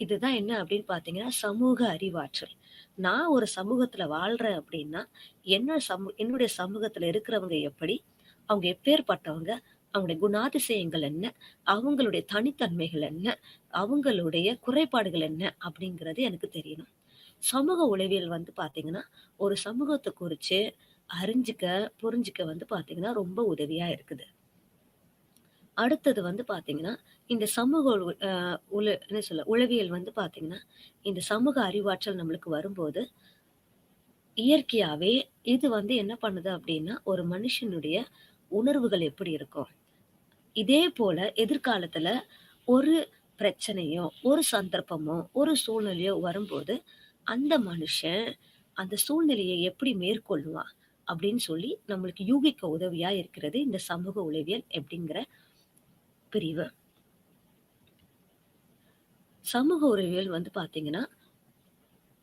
இதுதான் என்ன அப்படின்னு பார்த்தீங்கன்னா, சமூக அறிவாற்றல். நான் ஒரு சமூகத்துல வாழ்றேன் அப்படின்னா, என்னுடைய சமூகத்துல இருக்கிறவங்க எப்படி? அவங்க எப்பேர்ப்பட்டவங்க? அவங்களுடைய குணாதிசயங்கள் என்ன? அவங்களுடைய தனித்தன்மைகள் என்ன? அவங்களுடைய குறைபாடுகள் என்ன? அப்படிங்கிறது எனக்கு தெரியணும். சமூக உளவியல் வந்து பார்த்தீங்கன்னா, ஒரு சமூகத்த குறிச்சு அறிஞ்சுக்க, புரிஞ்சுக்க வந்து பார்த்தீங்கன்னா, ரொம்ப உதவியா இருக்குது. அடுத்தது வந்து பார்த்தீங்கன்னா, இந்த சமூக உள அ உள என்ன சொல்ல உளவியல் வந்து பார்த்தீங்கன்னா, இந்த சமூக அறிவாற்றல் நம்மளுக்கு வரும்போது, இயற்கையாவே இது வந்து என்ன பண்ணுது அப்டின்னா, ஒரு மனுஷனுடைய உணர்வுகள் எப்படி இருக்கும்? இதே போல எதிர்காலத்துல ஒரு பிரச்சனையோ, ஒரு சந்தர்ப்பமோ, ஒரு சூழ்நிலையோ வரும்போது, அந்த மனுஷன் அந்த சூழ்நிலையை எப்படி மேற்கொள்வான்? அப்படின்னு சொல்லி நம்மளுக்கு யூகிக்க உதவியா இருக்கிறது இந்த சமூக உளவியல் அப்படிங்கிற பிரிவு. சமூக உளவியல் வந்து பார்த்தீங்கன்னா,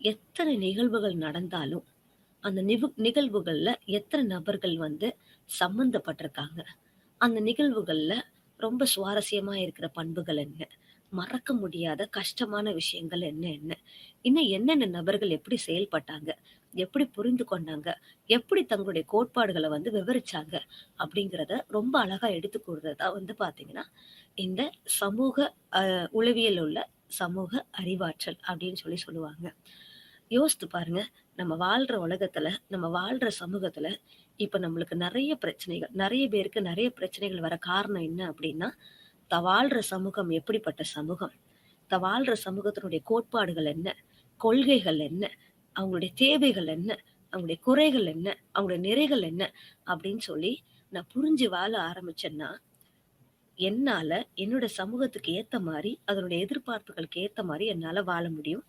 எத்தனை நிகழ்வுகள் நடந்தாலும், அந்த நிகழ்வுகள்ல எத்தனை நபர்கள் வந்து சம்மந்தப்பட்டிருக்காங்க? அந்த நிகழ்வுகள்ல ரொம்ப சுவாரஸ்யமா இருக்கிற பண்புகள் என்ன? மறக்க முடியாத கஷ்டமான விஷயங்கள் என்ன? இன்னும் என்னென்ன நபர்கள் எப்படி செயல்பட்டாங்க? எப்படி புரிந்து கொண்டாங்க? எப்படி தங்களுடைய கோட்பாடுகள வந்து விவரிச்சாங்க? அப்படிங்கிறத ரொம்ப அழகா எடுத்துக் கூறுறது தான் வந்து பார்த்தீங்கன்னா, இந்த சமூக அ உளவியல் உள்ள சமூக அறிவாற்றல் அப்படின்னு சொல்லுவாங்க. யோசித்து பாருங்க. நம்ம வாழ்ற உலகத்துல, நம்ம வாழ்ற சமூகத்துல, இப்ப நம்மளுக்கு நெறைய பிரச்சனைகள், நெறைய பேருக்கு நெறைய பிரச்சனைகள் வர காரணம் என்ன அப்டின்னா, வாழ்ற சமூகம் எப்படிப்பட்ட சமூகம்? வாழ்ற சமூகத்தினுடைய கோட்பாடுகள் என்ன? கொள்கைகள் என்ன? அவங்களுடைய தேவைகள் என்ன? அவங்களுடைய குறைகள் என்ன? அவங்களுடைய நிறைகள் என்ன? அப்டின்னு சொல்லி நான் புரிஞ்சு வாழ ஆரம்பிச்சேன்னா, என்னால என்னோட சமூகத்துக்கு ஏத்த மாரி, அதனுடைய எதிர்பார்ப்புகளுக்கு ஏத்த மாரி என்னால வாழ முடியும்.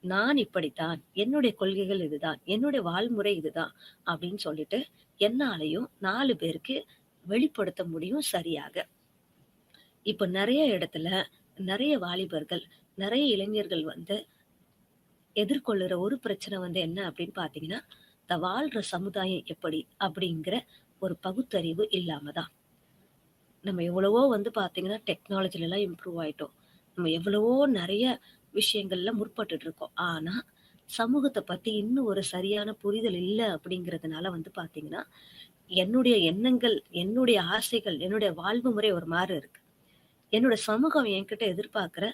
நான் இப்படித்தான். என்னுடைய கொள்கைகள் இதுதான். என்னுடைய வாழ்முறை இதுதான். அப்படின்னு சொல்லிட்டு என்னாலயும் 4 பேருக்கு வெளிப்படுத்த முடியும் சரியாக. இப்ப நெறைய இடத்துல நெறைய வாலிபர்கள், நெறைய இளைஞர்கள் வந்து எதிர்கொள்ளுற ஒரு பிரச்சனை வந்து என்ன அப்படின்னு பார்த்தீங்கன்னா, வாழ்ற சமுதாயம் எப்படி? அப்படிங்கிற ஒரு பகுத்தறிவு இல்லாம தான். நம்ம எவ்வளவோ வந்து பார்த்தீங்கன்னா, டெக்னாலஜிலலாம் இம்ப்ரூவ் ஆயிட்டோம். நம்ம எவ்வளவோ நெறைய விஷயங்கள்ல முற்பட்டுட்டு இருக்கோம். ஆனா, சமூகத்த பத்தி இன்னும் ஒரு சரியான புரிதல் இல்ல அப்படிங்கிறதுனால வந்து பார்த்தீங்கன்னா, என்னுடைய எண்ணங்கள், என்னுடைய ஆசைகள், என்னுடைய வாழ்வு முறை ஒரு மாரி இருக்கு. என்னோட சமூகம் என்கிட்ட எதிர்பார்க்கிற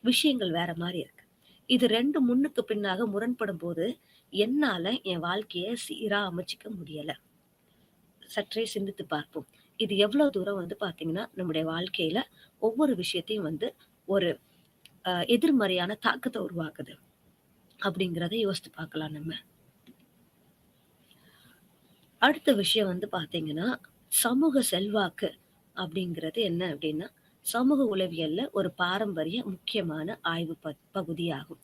விஷயங்கள் வேற மாரி இருக்கு. இது 2 முன்னுக்கு பின்னாக முரண்படும்போது, என்னால என் வாழ்க்கைய சீரா அமைச்சுக்க முடியல. சற்றே சிந்தித்து பார்ப்போம். இது எவ்வளோ தூரம் வந்து பார்த்தீங்கன்னா, நம்முடைய வாழ்க்கையில ஒவ்வொரு விஷயத்தையும் வந்து ஒரு எதிர்மறையான தாக்கத்த உருவாக்குது. அப்படிங்கிறத யோசித்து பார்க்கலாம் நம்ம. அடுத்த விஷயம் வந்து பார்த்தீங்கன்னா, சமூக செல்வாக்கு அப்படிங்கிறது என்ன அப்படின்னா, சமூக உளவியல்ல ஒரு பாரம்பரிய முக்கியமான ஆய்வு பகுதியாகும்.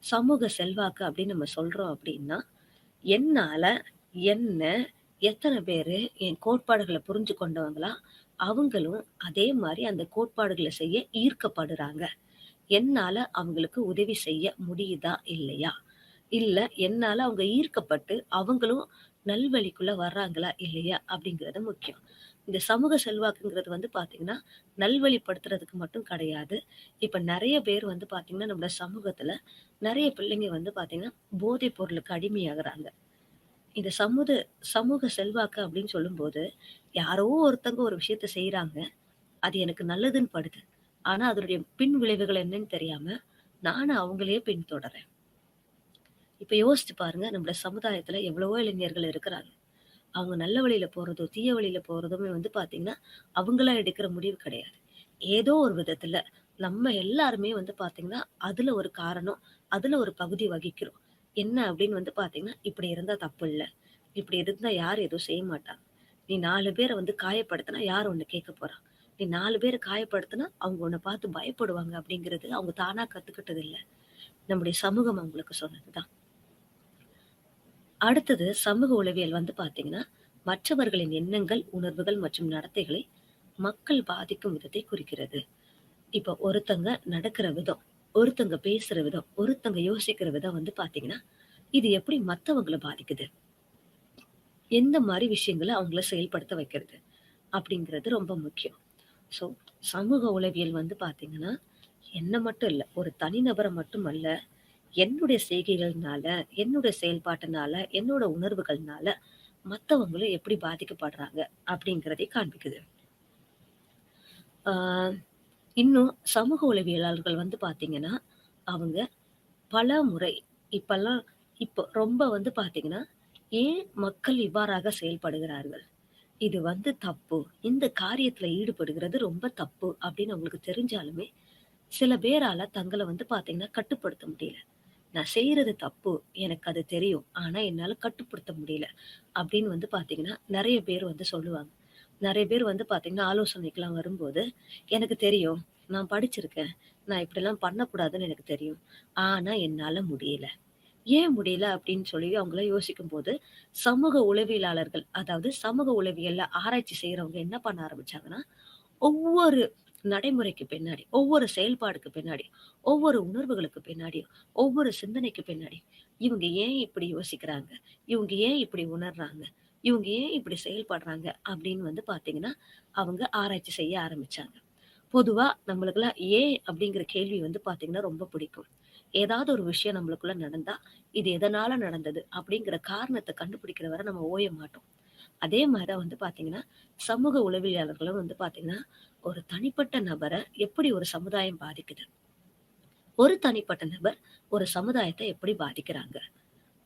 சமூக செல்வாக்கு அப்படின்னு நம்ம சொல்றோம் அப்படின்னா, என்னால என்ன, எத்தன பேரு என் கோட்பாடுகள புரிஞ்சு கொண்டவங்களா, அவங்களும் அதே மாரி அந்த கோட்பாடுகள செய்ய ஈர்க்கப்படுறாங்க. என்னால அவங்களுக்கு உதவி செய்ய முடியுதா? இல்லையா? இல்ல என்னால அவங்க ஈர்க்கப்பட்டு, அவங்களும் நல்வழிக்குள்ள வர்றாங்களா? இல்லையா? அப்படிங்கிறது முக்கியம். இந்த சமூக செல்வாக்குங்கிறது வந்து பார்த்தீங்கன்னா, நல்வழிப்படுத்துறதுக்கு மட்டும் கிடையாது. இப்ப நெறைய பேர் வந்து பார்த்தீங்கன்னா, நம்மள சமூகத்துல நெறைய பிள்ளைங்க வந்து பார்த்தீங்கன்னா, போதைப் பொருளுக்கு அடிமையாகுறாங்க. இந்த சமூக செல்வாக்கு அப்படின்னு சொல்லும்போது, யாரோ ஒருத்தங்க ஒரு விஷயத்த செய்றாங்க. அது எனக்கு நல்லதுன்னு படுது. ஆனா, அதனுடைய பின் விளைவுகள் என்னன்னு தெரியாம, நானும் அவங்களையே பின்தொடர்றேன். இப்ப யோசிச்சு பாருங்க, நம்முடைய சமுதாயத்துல எவ்வளவோ இளைஞர்கள் இருக்கிறாங்க. அவங்க நல்ல வழியில போறதோ, தீய வழியில போறதுமே வந்து பார்த்தீங்கன்னா, அவங்களா எடுக்கிற முடிவு கிடையாது. ஏதோ ஒரு விதத்துல நம்ம எல்லாருமே வந்து பார்த்தீங்கன்னா, அதுல ஒரு காரணம், அதுல ஒரு பகுதி வகிக்கிறோம். என்ன அப்படின்னு வந்து பார்த்தீங்கன்னா, இப்படி இருந்தா தப்பு இல்ல. இப்படி இருந்தா யாரும் எதுவும் செய்ய மாட்டாங்க. நீ 4 பேர வந்து காயப்படுத்தினா யார் உன்ன கேட்க போறா? நீ 4 பேர காயப்படுத்தினா அவங்க உன்ன பார்த்து பயப்படுவாங்க அப்படிங்கிறது அவங்க தானா கத்துக்கிட்டது இல்ல. நம்முடைய சமூகம் அவங்களுக்கு சொன்னது தான். அடுத்தது சமூக உளவியல் வந்து பார்த்தீங்கன்னா, மற்றவர்களின் எண்ணங்கள், உணர்வுகள் மற்றும் நடத்தைகளை மக்கள் பாதிக்கும் விதத்தை குறிக்கிறது. இப்ப ஒருத்தங்க நடக்கிற விதம், ஒருத்தங்க பேசுற விதம், ஒருத்தங்க யோசிக்கிற விதம் வந்து பார்த்தீங்கன்னா, இது எப்படி மத்தவங்கள பாதிக்குது? எந்த மாரி விஷயங்கள அவங்கள செயல்படுத்த வைக்கிறது? அப்படிங்கிறது ரொம்ப முக்கியம். ஸோ, சமூக உளவியல் வந்து பார்த்தீங்கன்னா, என்ன மட்டும் இல்ல, ஒரு தனிநபர மட்டுமல்ல, என்னுடைய செய்கைகள்னால, என்னுடைய செயல்பாட்டுனால, என்னோட உணர்வுகள்னால மத்தவங்களும் எப்படி பாதிக்கப்படுறாங்க அப்படிங்கிறதை காண்பிக்குது. ஆ இன்னும் சமூக உளவியலாளர்கள் வந்து பார்த்தீங்கன்னா, அவங்க பலமுறை இப்பல்லாம் இப்போ ரொம்ப வந்து பார்த்தீங்கன்னா, ஏன் மக்கள் இவ்வாறாக செயல்படுகிறார்கள்? இது வந்து தப்பு. இந்த காரியத்துல ஈடுபடுகிறது ரொம்ப தப்பு அப்படின்னு அவங்களுக்கு தெரிஞ்சாலுமே, சில பேரால தங்கள வந்து பார்த்தீங்கன்னா கட்டுப்படுத்த முடியல. நான் செய்றது தப்பு. எனக்கு அது தெரியும். ஆனா என்னால கட்டுப்படுத்த முடியல. அப்படின்னு வந்து பார்த்தீங்கன்னா, நெறைய பேர் வந்து சொல்லுவாங்க. நெறைய பேர் வந்து பார்த்தீங்கன்னா, ஆலோசனைக்கலாம் வரும்போது, "எனக்கு தெரியும். நான் படிச்சிருக்கேன். நான் இப்படிலாம் பண்ணக்கூடாதுன்னு எனக்கு தெரியும். ஆனா என்னால முடியல." ஏன் முடியல அப்படின்னு சொல்லி அவங்கள யோசிக்கும்போது, சமூக உளவியலாளர்கள், அதாவது சமூக உளவியல்ல ஆராய்ச்சி செய்றவங்க என்ன பண்ண ஆரம்பிச்சாங்கன்னா, ஒவ்வொரு நடைமுறைக்கு பின்னாடி, ஒவ்வொரு செயல்பாடுக்கு பின்னாடி, ஒவ்வொரு உணர்வுகளுக்கு பின்னாடியும், ஒவ்வொரு சிந்தனைக்கு பின்னாடியும், இவங்க ஏன் இப்படி யோசிக்கிறாங்க? இவங்க ஏன் இப்படி உணர்றாங்க? இவங்க ஏன் இப்படி செயல்படுறாங்க? அப்படின்னு வந்து பார்த்தீங்கன்னா, அவங்க ஆராய்ச்சி செய்ய ஆரம்பிச்சாங்க. பொதுவா நம்மளுக்கெல்லாம் ஏன் அப்படிங்கிற கேள்வி வந்து பார்த்தீங்கன்னா ரொம்ப பிடிக்கும். ஏதாவது ஒரு விஷயம் நம்மளுக்குள்ள நடந்தா, இது எதனால நடந்தது அப்படிங்கிற காரணத்த கண்டுபிடிக்கிற வரை நம்ம ஓய மாட்டோம். அதே மாரி தான் வந்து பார்த்தீங்கன்னா, சமூக உளவியலாளர்களும் வந்து பார்த்தீங்கன்னா, ஒரு தனிப்பட்ட நபர எப்படி ஒரு சமுதாயம் பாதிக்குது? ஒரு தனிப்பட்ட நபர் ஒரு சமுதாயத்த எப்படி பாதிக்கிறாங்க?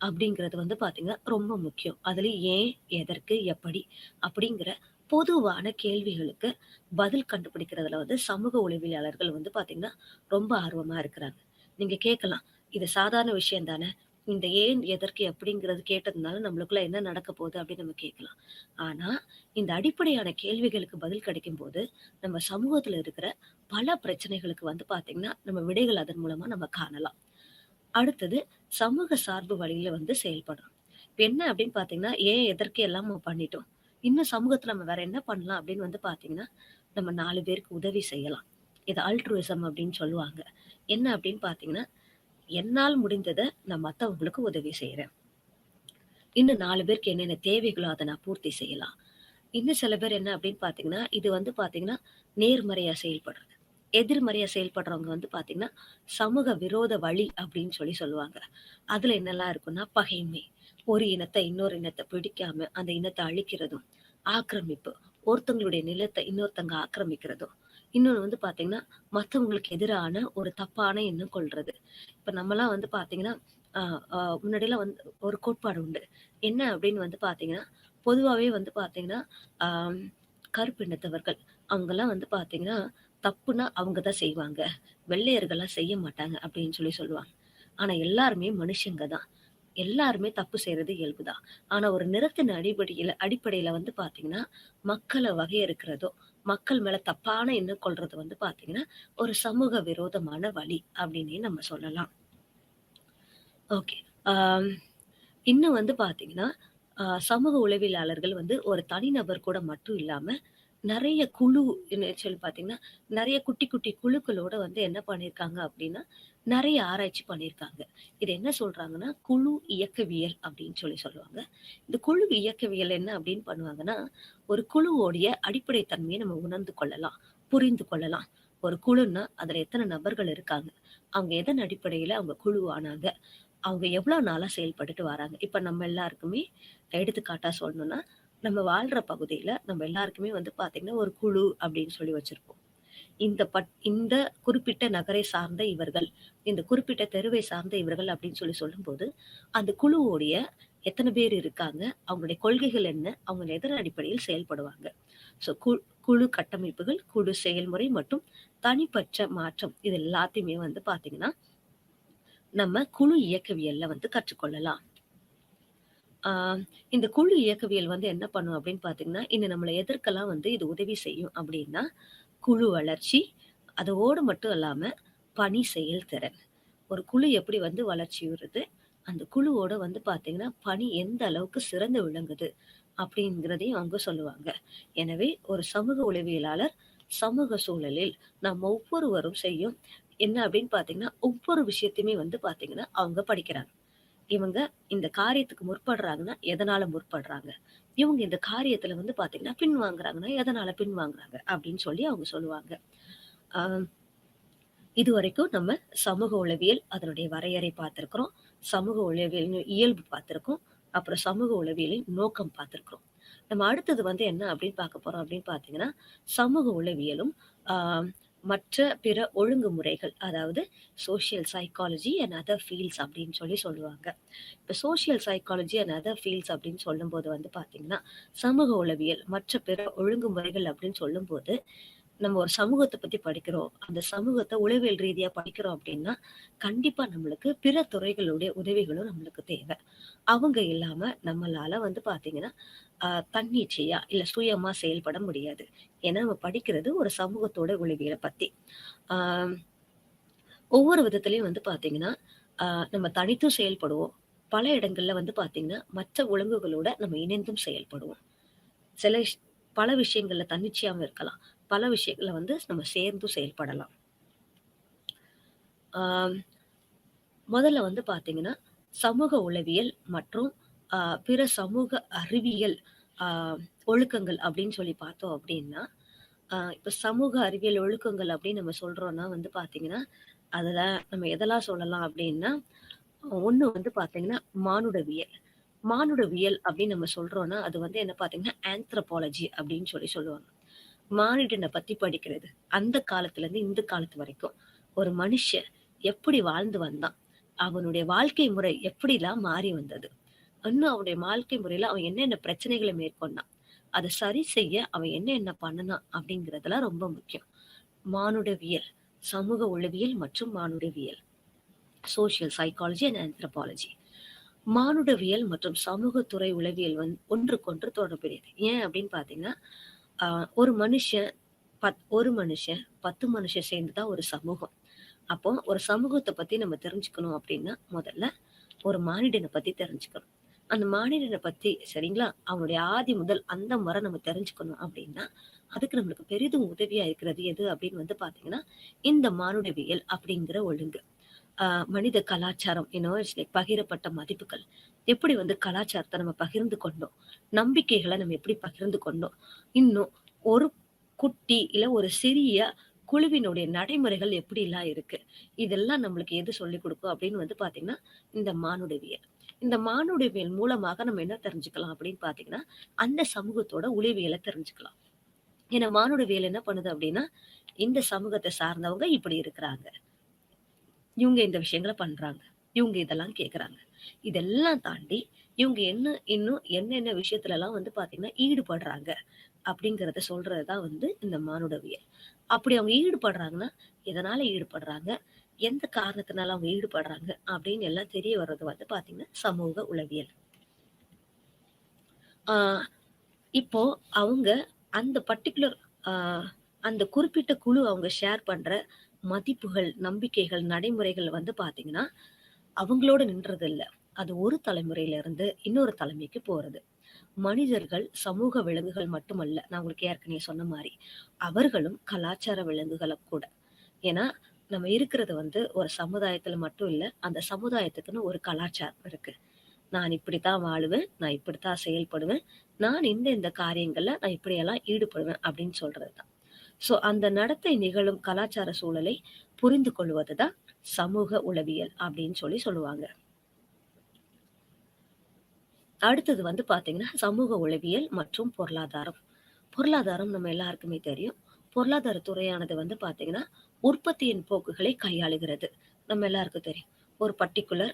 அப்படிங்கிறது வந்து பார்த்தீங்கன்னா, ரொம்ப முக்கியம். அதுலயும் ஏன், எதற்கு, எப்படி அப்படிங்கிற பொதுவான கேள்விகளுக்கு பதில் கண்டுபிடிக்கிறதுல வந்து சமூக உளவியலாளர்கள் வந்து பார்த்தீங்கன்னா, ரொம்ப ஆர்வமா இருக்கிறாங்க. நீங்க கேட்கலாம், "இது சாதாரண விஷயம் தானே. இந்த ஏன், எதற்கு, எப்படிங்கிறது கேட்டதுனால நம்மளுக்குள்ள என்ன நடக்க போகுது?" அப்படின்னு நம்ம கேட்கலாம். ஆனா, இந்த அடிப்படையான கேள்விகளுக்கு பதில் கிடைக்கும்போது, நம்ம சமூகத்துல இருக்கிற பல பிரச்சனைகளுக்கு வந்து பார்த்தீங்கன்னா, நம்ம விடைகள் அதன் மூலமா நம்ம காணலாம். அடுத்தது சமூக சார்பு வழியில வந்து செயல்படுறோம். இப்ப என்ன அப்படின்னு பார்த்தீங்கன்னா, ஏன் எதற்கு எல்லாம் நம்ம பண்ணிட்டோம். இன்னும் சமூகத்துல நம்ம வேற என்ன பண்ணலாம் அப்படின்னு வந்து பார்த்தீங்கன்னா, நம்ம 4 பேருக்கு உதவி செய்யலாம். இது அல்ட்ருயிசம் அப்படின்னு சொல்லுவாங்க. என்ன அப்படின்னு பார்த்தீங்கன்னா, என்னால் முடிந்தத நான் மத்தவங்களுக்கு உதவி செய்றேன். இன்னும் 4 பேருக்கு என்னென்ன தேவைகளோ அத நான் பூர்த்தி செய்யலாம். இன்னும் சில பேர் என்ன அப்படின்னு பார்த்தீங்கன்னா, இது வந்து பார்த்தீங்கன்னா, நேர்மறையா செயல்படுறது. எதிர்மறையா செயல்படுறவங்க வந்து பார்த்தீங்கன்னா, சமூக விரோத வழி அப்படின்னு சொல்லி சொல்லுவாங்க. அதுல என்னலாம் இருக்கும்னா, பகைமை. ஒரு இனத்த இன்னொரு இனத்த பிடிக்காம அந்த இனத்த அழிக்கிறதும், ஆக்கிரமிப்பு. ஒருத்தங்களுடைய நிலத்த இன்னொருத்தங்க ஆக்கிரமிக்கிறதும். இன்னொன்னு வந்து பார்த்தீங்கன்னா, மத்தவங்களுக்கு எதிரான ஒரு தப்பான எண்ணம் கொள்றது. இப்ப நம்மலாம் வந்து பார்த்தீங்கன்னா, அ அ முன்னாடிலாம் வந்து ஒரு கோட்பாடு உண்டு. என்ன அப்படின்னு வந்து பார்த்தீங்கன்னா, பொதுவாவே வந்து பார்த்தீங்கன்னா, ஆம் கருப்பு இனத்தவர்கள் அவங்கலாம் வந்து பார்த்தீங்கன்னா, தப்புனா அவங்க தான் செய்வாங்க. வெள்ளையர்கள்லாம் செய்ய மாட்டாங்க அப்படின்னு சொல்லி சொல்லுவாங்க. ஆனா எல்லாருமே மனுஷங்க தான். எல்லாருமே தப்பு செய்றது இயல்பு தான். ஆனா ஒரு நிறத்தின் அடிப்படையில வந்து பார்த்தீங்கன்னா, மக்கள வகையறுக்கிறதோ, மக்கள் மேல தப்பான எண்ணம் கொள்றது வந்து பார்த்தீங்கன்னா, ஒரு சமூக விரோதமான வழி அப்படின்னே நம்ம சொல்லலாம். ஓகே. ஆம் இன்னும் வந்து பார்த்தீங்கன்னா, சமூக உளவியலாளர்கள் வந்து ஒரு தனிநபர் கூட மட்டும் இல்லாம, நெறைய குழு சொல்லி பார்த்தீங்கன்னா, நெறைய குட்டி, குட்டி குழுக்களோட வந்து என்ன பண்ணியிருக்காங்க அப்டின்னா, நெறைய ஆராய்ச்சி பண்ணியிருக்காங்க. இது என்ன சொல்றாங்கன்னா, குழு இயக்கவியல் அப்டின்னு சொல்லுவாங்க. இந்த குழு இயக்கவியல் என்ன அப்டின்னு பண்ணுவாங்கன்னா, ஒரு குழுவோடைய அடிப்படை தன்மைய நம்ம உணர்ந்து கொள்ளலாம், புரிந்து கொள்ளலாம். ஒரு குழுன்னா, அதுல எத்தன நபர்கள் இருக்காங்க? அவங்க எதன் அடிப்படையில அவங்க குழு ஆனாங்க? அவங்க எவ்வளோ நாளா செயல்பட்டுட்டு வராங்க. இப்ப நம்ம எல்லாருக்குமே எடுத்துக்காட்டா சொல்லணும்னா, நம்ம வாழ்ற பகுதியில நம்ம எல்லாருக்குமே வந்து பார்த்தீங்கன்னா, ஒரு குழு அப்படின்னு சொல்லி வச்சிருப்போம். இந்த குறிப்பிட்ட நகரை சார்ந்த இவர்கள், இந்த குறிப்பிட்ட தெருவை சார்ந்த இவர்கள் அப்படின்னு சொல்லும்போது, அந்த குழுவோடைய எத்தன பேர் இருக்காங்க? அவங்களுடைய கொள்கைகள் என்ன? அவங்க எதன் அடிப்படையில் செயல்படுவாங்க? ஸோ குழு கட்டமைப்புகள், குழு செயல்முறை மற்றும் தனிப்பட்ட மாற்றம் இது எல்லாத்தையுமே வந்து பார்த்தீங்கன்னா, நம்ம குழு இயக்கவியல்ல வந்து கற்றுக்கொள்ளலாம். ஆ இந்த குழு இயக்கவியல் வந்து என்ன பண்ணும் அப்படின்னு பார்த்தீங்கன்னா, இன்னும் நம்மள எதற்கெல்லாம் வந்து இது உதவி செய்யும் அப்படின்னா, குழு வளர்ச்சி, அதோடு மட்டும் இல்லாம பணி செயல்திறன். ஒரு குழு எப்படி வந்து வளர்ச்சியுறுது, அந்த குழுவோட வந்து பார்த்தீங்கன்னா, பணி எந்த அளவுக்கு சிறந்து விளங்குது அப்படிங்கிறதையும் அவங்க சொல்லுவாங்க. எனவே ஒரு சமூக உளவியலாளர் சமூக சூழலில் நாம் ஒவ்வொருவரும் செய்யும் என்ன அப்படின்னு பார்த்தீங்கன்னா, ஒவ்வொரு விஷயத்தையுமே வந்து பார்த்தீங்கன்னா, அவங்க படிக்கிறாங்க. இவங்க இந்த காரியத்துக்கு முற்படுறாங்கன்னா, எதனால முற்படுறாங்க? இவங்க இந்த காரியத்துல வந்து பார்த்தீங்கன்னா, பின்வாங்குறாங்கன்னா, எதனால பின்வாங்குறாங்க? அப்படின்னு சொல்லி அவங்க சொல்லுவாங்க. ஆ இதுவரைக்கும் நம்ம சமூக உளவியல், அதனுடைய வரையறை பார்த்திருக்கிறோம். சமூக உளவியலின் இயல்பு பார்த்திருக்கோம். அப்புறம் சமூக உளவியலின் நோக்கம் பார்த்திருக்கிறோம். நம்ம அடுத்தது வந்து என்ன அப்படின்னு பார்க்க போறோம் அப்படின்னு பார்த்தீங்கன்னா, சமூக உளவியலும், ஆ மற்ற பிற ஒழுங்குமுறைகள். அதாவது social psychology and other fields அப்படின்னு சொல்லுவாங்க. இப்ப social psychology and other fields அப்படின்னு சொல்லும்போது வந்து பார்த்தீங்கன்னா, சமூக உளவியல், மற்ற பிற ஒழுங்குமுறைகள் அப்படின்னு சொல்லும்போது, நம்ம ஒரு சமூகத்த பத்தி படிக்கிறோம். அந்த சமூகத்த உளவியல் ரீதியா படிக்கிறோம் அப்படின்னா, கண்டிப்பா நம்மளுக்கு பிற துறைகளுடைய உதவிகளும் நம்மளுக்கு தேவை. அவங்க இல்லாம நம்மளால வந்து பார்த்தீங்கன்னா, தன்னிச்சையா இல்ல சுயமா செயல்பட முடியாது. ஏன்னா நம்ம படிக்கிறது ஒரு சமூகத்தோட உளவியல பத்தி. ஆ ஒவ்வொரு விதத்திலயும் வந்து பார்த்தீங்கன்னா, ஆ நம்ம தனித்தும் செயல்படுவோம். பல இடங்கள்ல வந்து பார்த்தீங்கன்னா, மற்ற ஒழுங்குகளோட நம்ம இணைந்தும் செயல்படுவோம். சில பல விஷயங்கள்ல தன்னிச்சையாவும் இருக்கலாம். பல விஷயங்கள்ல வந்து நம்ம சேர்ந்தும் செயல்படலாம். ஆ முதல்ல வந்து பார்த்தீங்கன்னா, சமூக உளவியல் மற்றும் அ பிற சமூக அறிவியல் அ ஒழுக்கங்கள் அப்படின்னு சொல்லி பார்த்தோம் அப்படின்னா, இப்ப சமூக அறிவியல் ஒழுக்கங்கள் அப்படின்னு நம்ம சொல்றோம்னா வந்து பார்த்தீங்கன்னா, அதுல நம்ம எதெல்லாம் சொல்லலாம் அப்படின்னா, ஒண்ணு வந்து பார்த்தீங்கன்னா, மானுடவியல். மானுடவியல் அப்படின்னு நம்ம சொல்றோம்னா, அது வந்து என்ன பார்த்தீங்கன்னா, ஆந்த்ரோபாலஜி அப்படின்னு சொல்லுவாங்க. மானிடன பத்தி படிக்கிறது. அந்த காலத்துலருந்து இந்த காலத்து வரைக்கும். ஒரு மனுஷன் எப்படி வாழ்ந்து வந்தான்? அவனுடைய வாழ்க்கை முறை எப்படிலாம் மாறி வந்தது? இன்னும் அவனுடைய வாழ்க்கை முறையில அவன் என்னென்ன பிரச்சனைகள மேற்கொண்டான்? அத சரி செய்ய அவன் என்ன பண்ணுனான்? அப்படிங்கிறதெல்லாம் ரொம்ப முக்கியம். மானுடவியல், சமூக உளவியல் மற்றும் மானுடவியல். Social psychology and anthropology. மானுடவியல் மற்றும் சமூகத்துறை உளவியல் ஒன்றுக்கொன்று தொடர்புடையது. ஏன் அப்படின்னு பார்த்தீங்கன்னா, அ ஒரு மனுஷன் ஒரு மனுஷன், 10 மனுஷன் சேர்ந்து தான் ஒரு சமூகம். அப்போ ஒரு சமூகத்த பத்தி நம்ம தெரிஞ்சுக்கணும் அப்படின்னா, முதல்ல ஒரு மானிடன பத்தி தெரிஞ்சுக்கணும். அந்த மானிடன பத்தி சரிங்களா? அவனுடைய ஆதி முதல் அந்தம் வரை நம்ம தெரிஞ்சுக்கணும் அப்படின்னா, அதுக்கு நம்மளுக்கு பெரிதும் உதவியா இருக்கிறது எது அப்படின்னு வந்து பார்த்தீங்கன்னா, இந்த மானுடவியல் அப்படிங்கிற ஒழுங்கு. ஆ மனித கலாச்சாரம் இட்ஸ் லைக் பகிரப்பட்ட மதிப்புகள். எப்படி வந்து கலாச்சாரத்த நம்ம பகிர்ந்து கொண்டோம்? நம்பிக்கைகள நம்ம எப்படி பகிர்ந்து கொண்டோம்? இன்னும் ஒரு குட்டி இல்ல ஒரு சிறிய குழுவினுடைய நடைமுறைகள் எப்படிலாம் இருக்கு? இதெல்லாம் நம்மளுக்கு எது சொல்லிக் குடுக்கும் அப்படின்னு வந்து பார்த்தீங்கன்னா, இந்த மானுடவியல். இந்த மானுடவியல் மூலமாக நம்ம என்ன தெரிஞ்சுக்கலாம் அப்படின்னு பார்த்தீங்கன்னா, அந்த சமூகத்தோட உளவியல தெரிஞ்சுக்கலாம். ஏன்னா மானுடவியல் என்ன பண்ணுது அப்படின்னா, இந்த சமூகத்த சார்ந்தவங்க இப்படி இருக்கிறாங்க. இவங்க இந்த விஷயங்கள பண்றாங்க. இவங்க இதெல்லாம் கேட்கறாங்க. இதெல்லாம் தாண்டி இவங்க இன்னும் என்னென்ன விஷயத்துலலாம் வந்து பார்த்தீங்கன்னா, ஈடுபடுறாங்க அப்படிங்கிறத சொல்றது தான் வந்து இந்த மானுடவியல். அப்படி அவங்க ஈடுபடுறாங்கன்னா, எதனால ஈடுபடுறாங்க? எந்த காரணத்தினால அவங்க ஈடுபடுறாங்க? அப்படின்னு எல்லாம் தெரிய வர்றது வந்து பார்த்தீங்கன்னா, சமூக உளவியல். ஆ இப்போ அவங்க அந்த பர்ட்டிகுலர் ஆ அந்த குறிப்பிட்ட குழு அவங்க ஷேர் பண்ற மதிப்புகள், நம்பிக்கைகள், நடைமுறைகள் வந்து பார்த்தீங்கன்னா, அவங்களோட நின்றது இல்ல. அது ஒரு தலைமுறையிலிருந்து இன்னொரு தலைமுறைக்கு போறது. மனிதர்கள் சமூக விலங்குகள் மட்டுமல்ல. நான் உங்களுக்கு ஏற்கனவே சொன்ன மாரி. அவர்களும் கலாச்சார விலங்குகளும் கூட. ஏன்னா, நம்ம இருக்கிறது வந்து ஒரு சமுதாயத்துல மட்டும் இல்ல. அந்த சமுதாயத்துக்குன்னு ஒரு கலாச்சாரம் இருக்கு. நான் இப்படித்தான் வாழுவேன். நான் இப்படித்தான் செயல்படுவேன். நான் இந்த காரியங்கள்ல நான் இப்படியெல்லாம் ஈடுபடுவேன் அப்படின்னு சொல்றது தான். ஸோ அந்த நடத்தை நிகழும் கலாச்சார சூழலை புரிந்து கொள்வது தான் சமூக உளவியல் அப்படின்னு சொல்லுவாங்க. அடுத்தது வந்து பார்த்தீங்கன்னா, சமூக உளவியல் மற்றும் பொருளாதாரம். பொருளாதாரம் நம்ம எல்லாருக்குமே தெரியும். பொருளாதார துறையானது வந்து பார்த்தீங்கன்னா, உற்பத்தியின் போக்குகளை கையாளுகிறது. நம்ம எல்லாருக்கும் தெரியும். ஒரு பர்ட்டிகுலர்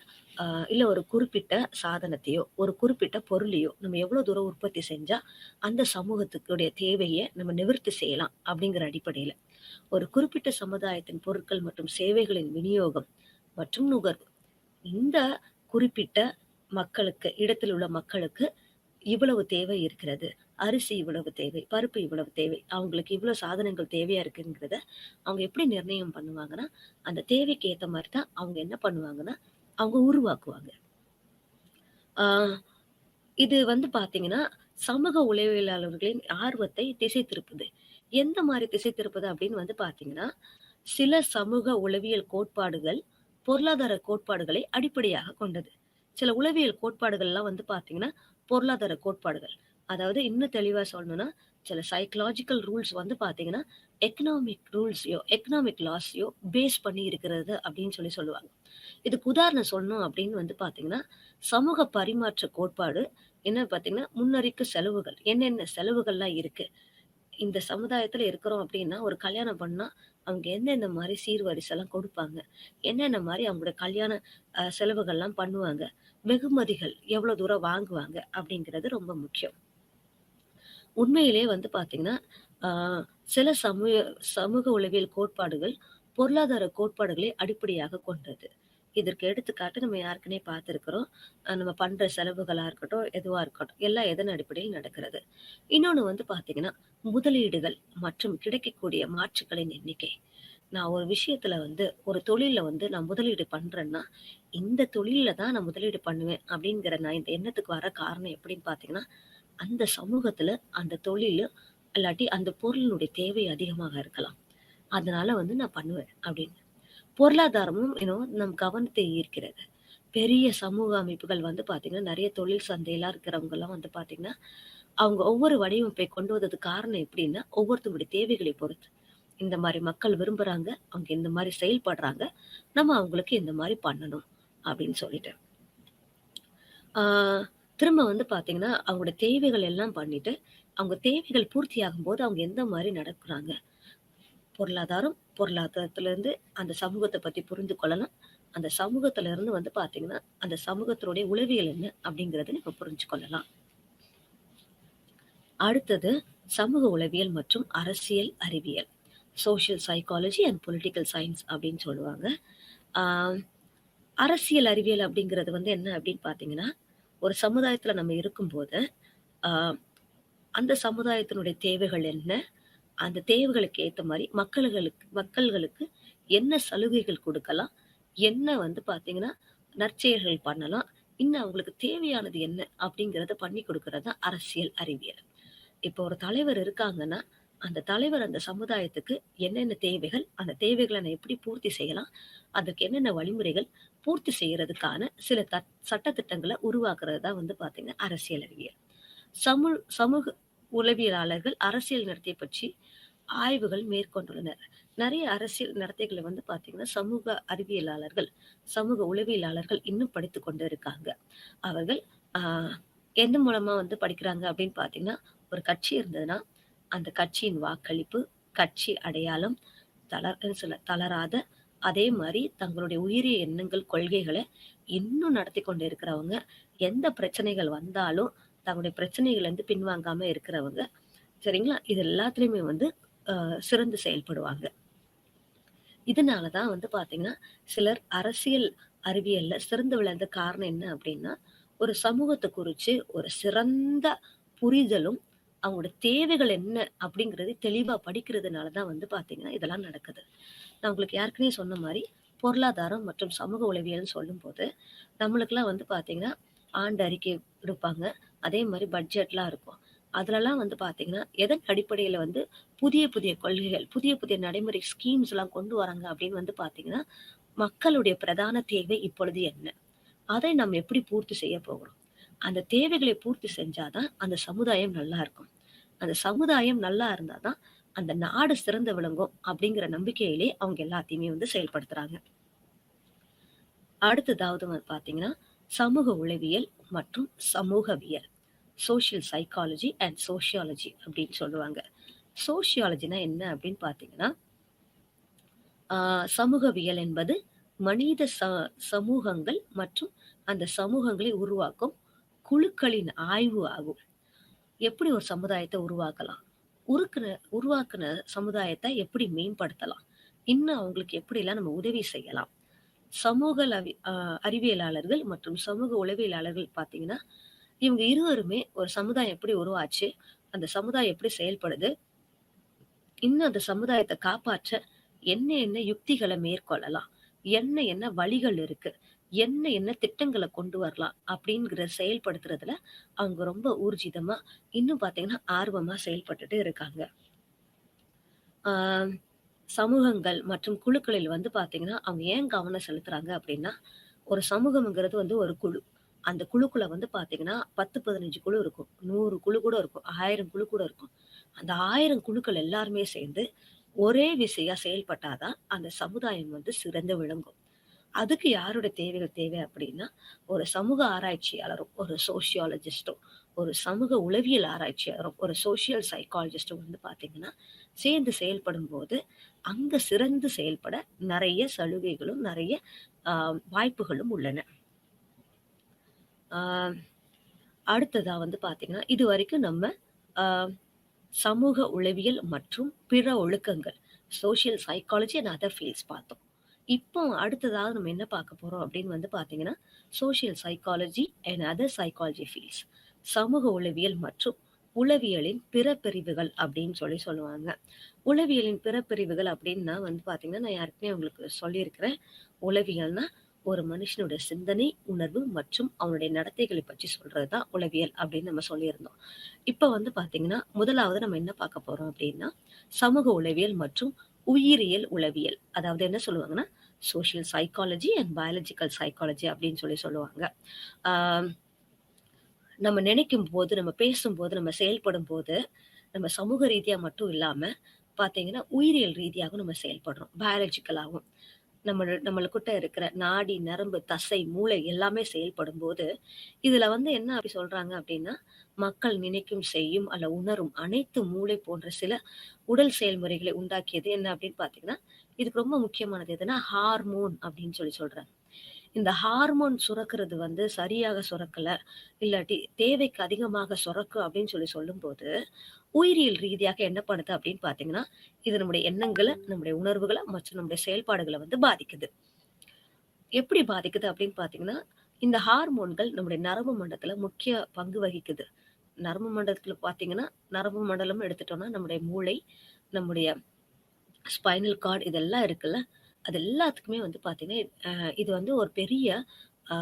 இல்ல ஒரு குறிப்பிட்ட சாதனத்தையோ, ஒரு குறிப்பிட்ட பொருளையோ நம்ம எவ்வளோ தூரம் உற்பத்தி செஞ்சா, அந்த சமூகத்துக்குடைய தேவைய நம்ம நிவர்த்தி செய்யலாம் அப்படிங்கிற அடிப்படையில, ஒரு குறிப்பிட்ட சமுதாயத்தின் பொருட்கள் மற்றும் சேவைகளின் விநியோகம் மற்றும் நுகர்வு. இந்த குறிப்பிட்ட மக்களுக்கு இடத்தில் உள்ள மக்களுக்கு இவ்வளவு தேவை இருக்கிறது. அரிசி இவ்வளவு தேவை, பருப்பு இவ்வளவு தேவை. அவங்களுக்கு இவ்வளோ சாதனங்கள் தேவையா இருக்குங்கிறத, அவங்க எப்படி நிர்ணயம் பண்ணுவாங்கன்னா, அந்த தேவைக்கு ஏத்த மாரி தான் அவங்க என்ன பண்ணுவாங்கன்னா, அவங்க உருவாக்குவாங்க. ஆ இது வந்து பார்த்தீங்கன்னா, சமூக உளவியலாளர்களின் ஆர்வத்தை திசை திருப்புது. எந்த மாரி திசை திருப்புது அப்படின்னு வந்து பார்த்தீங்கன்னா, சில சமூக உளவியல் கோட்பாடுகள், பொருளாதார கோட்பாடுகளை அடிப்படையாகக் கொண்டது. சில உளவியல் கோட்பாடுகள்லாம் வந்து பார்த்தீங்கன்னா, பொருளாதார கோட்பாடுகள். அதாவது இன்னும் தெளிவா சொல்லணும்னா, சில சைக்காலஜிக்கல் ரூல்ஸ் வந்து பார்த்தீங்கன்னா, எக்கனாமிக் லாஸையோ பேஸ் பண்ணி இருக்கிறது அப்படின்னு சொல்லுவாங்க. இதுக்கு உதாரணம் சொல்லணும் அப்படின்னு வந்து பார்த்தீங்கன்னா, சமூக பரிமாற்ற கோட்பாடு என்ன பார்த்தீங்கன்னா, முன்னறிக்க செலவுகள். என்னென்ன செலவுகள்லாம் இருக்கு? இந்த சமுதாயத்துல இருக்கிறோம் அப்படின்னா, ஒரு கல்யாணம் பண்ணா, அவங்க எந்தெந்த மாரி சீர்வரிசைலாம் கொடுப்பாங்க? என்னென்ன மாரி அவங்களோட கல்யாண செலவுகள்லாம் பண்ணுவாங்க? வெகுமதிகள் எவ்வளோ தூரம் வாங்குவாங்க? அப்படிங்கிறது ரொம்ப முக்கியம். உண்மையிலே வந்து பார்த்தீங்கன்னா, ஆ சில சமூக உளவியல் கோட்பாடுகள், பொருளாதார கோட்பாடுகளை அடிப்படையாகக் கொண்டது. இதற்கு எடுத்துக்காட்டு நம்ம ஏற்கனவே பார்த்திருக்கிறோம். நம்ம பண்ற செலவுகளா இருக்கட்டும், எதுவா இருக்கட்டும், எல்லாம் எதன் அடிப்படையில் நடக்கிறது. இன்னொன்னு வந்து பார்த்தீங்கன்னா, முதலீடுகள் மற்றும் கிடைக்கக்கூடிய மாற்றுக்களின் எண்ணிக்கை. நான் ஒரு விஷயத்துல வந்து ஒரு தொழில்ல வந்து நான் முதலீடு பண்றேன்னா, இந்த தொழில்ல தான் நான் முதலீடு பண்ணுவேன் அப்படிங்கிற நான் இந்த எண்ணத்துக்கு வர காரணம் எப்படின்னு பார்த்தீங்கன்னா, அந்த சமூகத்துல அந்த தொழிலு இல்லாட்டி அந்த பொருளினுடைய தேவை அதிகமாக இருக்கலாம். அதனால வந்து நான் பண்ணுவேன் அப்படின்னு. பொருளாதாரமும் நம் கவனத்தை ஈர்க்கிறது. பெரிய சமூக அமைப்புகள் வந்து பார்த்தீங்கன்னா, நெறைய தொழில் சந்தைலாம் இருக்கிறவங்கலாம் வந்து பார்த்தீங்கன்னா, அவங்க ஒவ்வொரு வடிவமைப்பை கொண்டு வந்ததுக்கு காரணம் எப்படின்னா, ஒவ்வொருத்தருடைய தேவைகளை பொறுத்து. இந்த மாரி மக்கள் விரும்புறாங்க, அவங்க இந்த மாரி செயல்படுறாங்க. நம்ம அவங்களுக்கு இந்த மாரி பண்ணணும் அப்படின்னு சொல்லிட்டு. ஆ திரும்ப வந்து பார்த்தீங்கன்னா, அவங்களோட தேவைகள் எல்லாம் பண்ணிட்டு, அவங்க தேவைகள் பூர்த்தியாகும்போது அவங்க எந்த மாரி நடக்குறாங்க. பொருளாதாரத்திலிருந்து அந்த சமூகத்த பத்தி புரிந்து கொள்ளலாம். அந்த சமூகத்துல இருந்து வந்து பார்த்தீங்கன்னா, அந்த சமூகத்தினுடைய உளவியல் என்ன அப்படிங்கிறத நம்ம புரிஞ்சு கொள்ளலாம். அடுத்தது சமூக உளவியல் மற்றும் அரசியல் அறிவியல். Social psychology and political science அப்படின்னு சொல்லுவாங்க. ஆ அரசியல் அறிவியல் அப்படிங்கிறது வந்து என்ன அப்படின்னு பார்த்தீங்கன்னா, ஒரு சமுதாயத்துல நம்ம இருக்கும்போது, ஆ அந்த சமுதாயத்தினுடைய தேவைகள் என்ன? அந்த தேவைகளுக்கு ஏத்த மாரி மக்கள்களுக்கு என்ன சலுகைகள் குடுக்கலாம்? என்ன வந்து பார்த்தீங்கன்னா, நற்செயல்கள் பண்ணலாம்? இன்னும் அவங்களுக்கு தேவையானது என்ன? அப்படிங்கிறத பண்ணி குடுக்குறது தான் அரசியல் அறிவியல். இப்போ ஒரு தலைவர் இருக்காங்கன்னா, அந்த தலைவர் அந்த சமுதாயத்துக்கு என்னென்ன தேவைகள்? அந்த தேவைகள நான் எப்படி பூர்த்தி செய்யலாம்? அதற்கு என்னென்ன வழிமுறைகள்? பூர்த்தி செய்யறதுக்கான சில சட்ட திட்டங்கள உருவாக்குறது தான் வந்து பார்த்தீங்கன்னா, அரசியல் அறிவியல். சமூக உளவியலாளர்கள் அரசியல் நடத்தை பற்றி ஆய்வுகள் மேற்கொண்டுள்ளனர். நெறைய அரசியல் நடத்தைகள வந்து பார்த்தீங்கன்னா, சமூக அறிவியலாளர்கள், சமூக உளவியலாளர்கள் இன்னும் படித்துக் கொண்டு இருக்காங்க. அவர்கள் ஆ எது மூலமா வந்து படிக்கிறாங்க அப்படின்னு பார்த்தீங்கன்னா, ஒரு கட்சி இருந்ததுன்னா, அந்த கட்சியின் வாக்களிப்பு, கட்சி அடையாளம், தளராத அதே மாரி தங்களுடைய உயரிய எண்ணங்கள், கொள்கைகள இன்னும் நடத்திக் கொண்டு இருக்கிறவங்க, எந்த பிரச்சனைகள் வந்தாலும் தங்களுடைய பிரச்சனைகள்லருந்து பின்வாங்காம இருக்கிறவங்க, சரிங்களா? இது எல்லாத்துலயுமே வந்து சிறந்து செயல்படுவாங்க. இதனால தான் வந்து பார்த்தீங்கன்னா, சிலர் அரசியல் அறிவியல்ல சிறந்து விளந்த காரணம் என்ன அப்டின்னா, ஒரு சமூகத்த குறிச்சு ஒரு சிறந்த புரிதலும், அவங்களோட தேவைகள் என்ன அப்டிங்கிறது தெளிவா படிக்கிறதுனால தான் வந்து பார்த்தீங்கன்னா, இதெல்லாம் நடக்குது. நான் உங்களுக்கு ஏற்கனவே சொன்ன மாரி, பொருளாதாரம் மற்றும் சமூக உளவியல்னு சொல்லும்போது, நம்மளுக்கெல்லாம் வந்து பார்த்தீங்கன்னா, ஆண்டு அறிக்கை குடுப்பாங்க. அதே மாரி பட்ஜெட்லாம் இருக்கும். அதுலலாம் வந்து பார்த்தீங்கன்னா, எதன் அடிப்படையில வந்து புதிய புதிய கொள்கைகள், புதிய புதிய நடைமுறை ஸ்கீம்ஸ்லாம் கொண்டு வராங்க அப்படின்னு வந்து பார்த்தீங்கன்னா, மக்களுடைய பிரதான தேவை இப்பொழுது என்ன? அதை நாம் எப்படி பூர்த்தி செய்ய போகிறோம்? அந்த தேவைகளை பூர்த்தி செஞ்சா தான் அந்த சமுதாயம் நல்லா இருக்கும். அந்த சமுதாயம் நல்லா இருந்தா தான் அந்த நாடு சிறந்து விளங்கும் அப்படிங்கிற நம்பிக்கையிலே அவங்க எல்லாத்தையுமே வந்து செயல்படுத்துறாங்க. அடுத்ததாவது வந்து பார்த்தீங்கன்னா, சமூக உளவியல் மற்றும் சமூகவியல். சோசியல் சைக்காலஜி அண்ட் சோசியாலஜி அப்படின்னு சொல்லுவாங்க. சோசியாலஜினா என்ன அப்படின்னு பார்த்தீங்கன்னா, சமூகவியல் என்பது மனித சமூகங்கள் மற்றும் அந்த சமூகங்களை உருவாக்கும் குழுக்களின் ஆய்வு ஆகும். எப்படி ஒரு சமுதாயத்த உருவாக்கலாம்? உருக்குன உருவாக்குன சமுதாயத்த எப்படி மேம்படுத்தலாம்? இன்னும் அவங்களுக்கு எப்படிலாம் நம்ம உதவி செய்யலாம்? சமூக அறிவியலாளர்கள் மற்றும் சமூக உளவியலாளர்கள் பார்த்தீங்கன்னா, இவங்க இருவருமே ஒரு சமுதாயம் எப்படி உருவாச்சு? அந்த சமுதாயம் எப்படி செயல்படுது? இன்னும் அந்த சமுதாயத்த காப்பாற்ற என்ன என்ன யுக்திகள மேற்கொள்ளலாம்? என்ன என்ன வழிகள் இருக்கு? என்ன என்ன திட்டங்கள கொண்டு வரலாம்? அப்படிங்கிற செயல்படுத்துறதுல அவங்க ரொம்ப ஊர்ஜிதமா, இன்னும் பார்த்தீங்கன்னா, ஆர்வமா செயல்பட்டுட்டு இருக்காங்க. ஆ சமூகங்கள் மற்றும் குழுக்களில் வந்து பார்த்தீங்கன்னா, அவங்க ஏன் கவனம் செலுத்துறாங்க அப்படின்னா, ஒரு சமூகம்ங்கிறது வந்து ஒரு குழு. அந்த குழுக்குள்ள வந்து பார்த்தீங்கன்னா, 10, 15 குழு இருக்கும். 100 குழு கூட இருக்கும். 1000 குழு கூட இருக்கும். அந்த 1000 குழுக்கள் எல்லாருமே சேர்ந்து ஒரே விசையா செயல்பட்டா தான் அந்த சமுதாயம் வந்து சிறந்து விளங்கும். அதுக்கு யாரோட தேவைகள் தேவை அப்படின்னா, ஒரு சமூக ஆராய்ச்சியாளரும், ஒரு சோசியாலஜிஸ்டும், ஒரு சமூக உளவியல் ஆராய்ச்சியாளரும், ஒரு சோசியல் சைக்காலஜிஸ்டும் வந்து பார்த்தீங்கன்னா, சேர்ந்து செயல்படும்போது, அங்க சிறந்து செயல்பட நெறைய சலுகைகளும், நெறைய அ வாய்ப்புகளும் உள்ளன. ஆ அடுத்ததா வந்து பார்த்தீங்கன்னா, இதுவரைக்கும் நம்ம அ சமூக உளவியல் மற்றும் பிற ஒழுக்கங்கள், social psychology and other fields பார்த்தோம். இப்போ அடுத்ததாவது நம்ம என்ன பார்க்க போறோம் அப்படின்னு வந்து பார்த்தீங்கன்னா, social psychology and other psychology fields. சமூக உளவியல் மற்றும் உளவியலின் பிற பிரிவுகள் அப்படின்னு சொல்லுவாங்க. உளவியலின் பிற பிரிவுகள் அப்படின்னா வந்து பார்த்தீங்கன்னா, நான் ஏற்கனவே உங்களுக்கு சொல்லியிருக்கிறேன். உளவியல்னா ஒரு மனுஷனோட சிந்தனை, உணர்வு மற்றும் அவனுடைய நடத்தைகளை பற்றி சொல்றது தான் உளவியல் அப்படின்னு நம்ம சொல்லியிருந்தோம். இப்ப வந்து பார்த்தீங்கன்னா, முதலாவது நம்ம என்ன பார்க்க போறோம் அப்படின்னா, சமூக உளவியல் மற்றும் உயிரியல் உளவியல். அதாவது என்ன சொல்லுவாங்கன்னா, social psychology and biological psychology அப்படின்னு சொல்லுவாங்க. ஆ நம்ம நினைக்கும்போது, நம்ம பேசும்போது, நம்ம செயல்படும்போது, நம்ம சமூக ரீதியா மட்டும் இல்லாம, பார்த்தீங்கன்னா, உயிரியல் ரீதியாகவும் நம்ம செயல்படுறோம். பயாலஜிக்கலாவும். நம்மளுக்குட்ட இருக்கிற நாடி, நரம்பு, தசை, மூளை எல்லாமே செயல்படும்போது, இதுல வந்து என்ன அப்படி சொல்றாங்க அப்படின்னா, மக்கள் நினைக்கும், செய்யும் அல்ல உணரும் அனைத்து மூளை போன்ற சில உடல் செயல்முறைகளை உண்டாக்கியது என்ன அப்படின்னு பார்த்தீங்கன்னா, இதுக்கு ரொம்ப முக்கியமானது எதுன்னா, ஹார்மோன் அப்படின்னு சொல்றாங்க. இந்த ஹார்மோன் சுரக்கிறது வந்து சரியாக சுரக்கல, இல்லாட்டி தேவைக்கு அதிகமாக சுரக்கும் அப்படின்னு சொல்லும்போது, உயிரியல் ரீதியாக என்ன பண்ணுது அப்படின்னு பார்த்தீங்கன்னா, இது நம்முடைய எண்ணங்கள, நம்முடைய உணர்வுகள மற்றும் நம்முடைய செயல்பாடுகள வந்து பாதிக்குது. எப்படி பாதிக்குது அப்படின்னு பார்த்தீங்கன்னா, இந்த ஹார்மோன்கள் நம்முடைய நரம்பு மண்டலத்தில முக்கிய பங்கு வகிக்குது. நரம்பு மண்டலத்தில பார்த்தீங்கன்னா, நரம்பு மண்டலம் எடுத்துட்டோம்னா, நம்முடைய மூளை, நம்முடைய ஸ்பைனல் கார்ட் இதெல்லாம் இருக்குல்ல, அது எல்லாத்துக்குமே வந்து பார்த்தீங்கன்னா, இது வந்து ஒரு பெரிய அ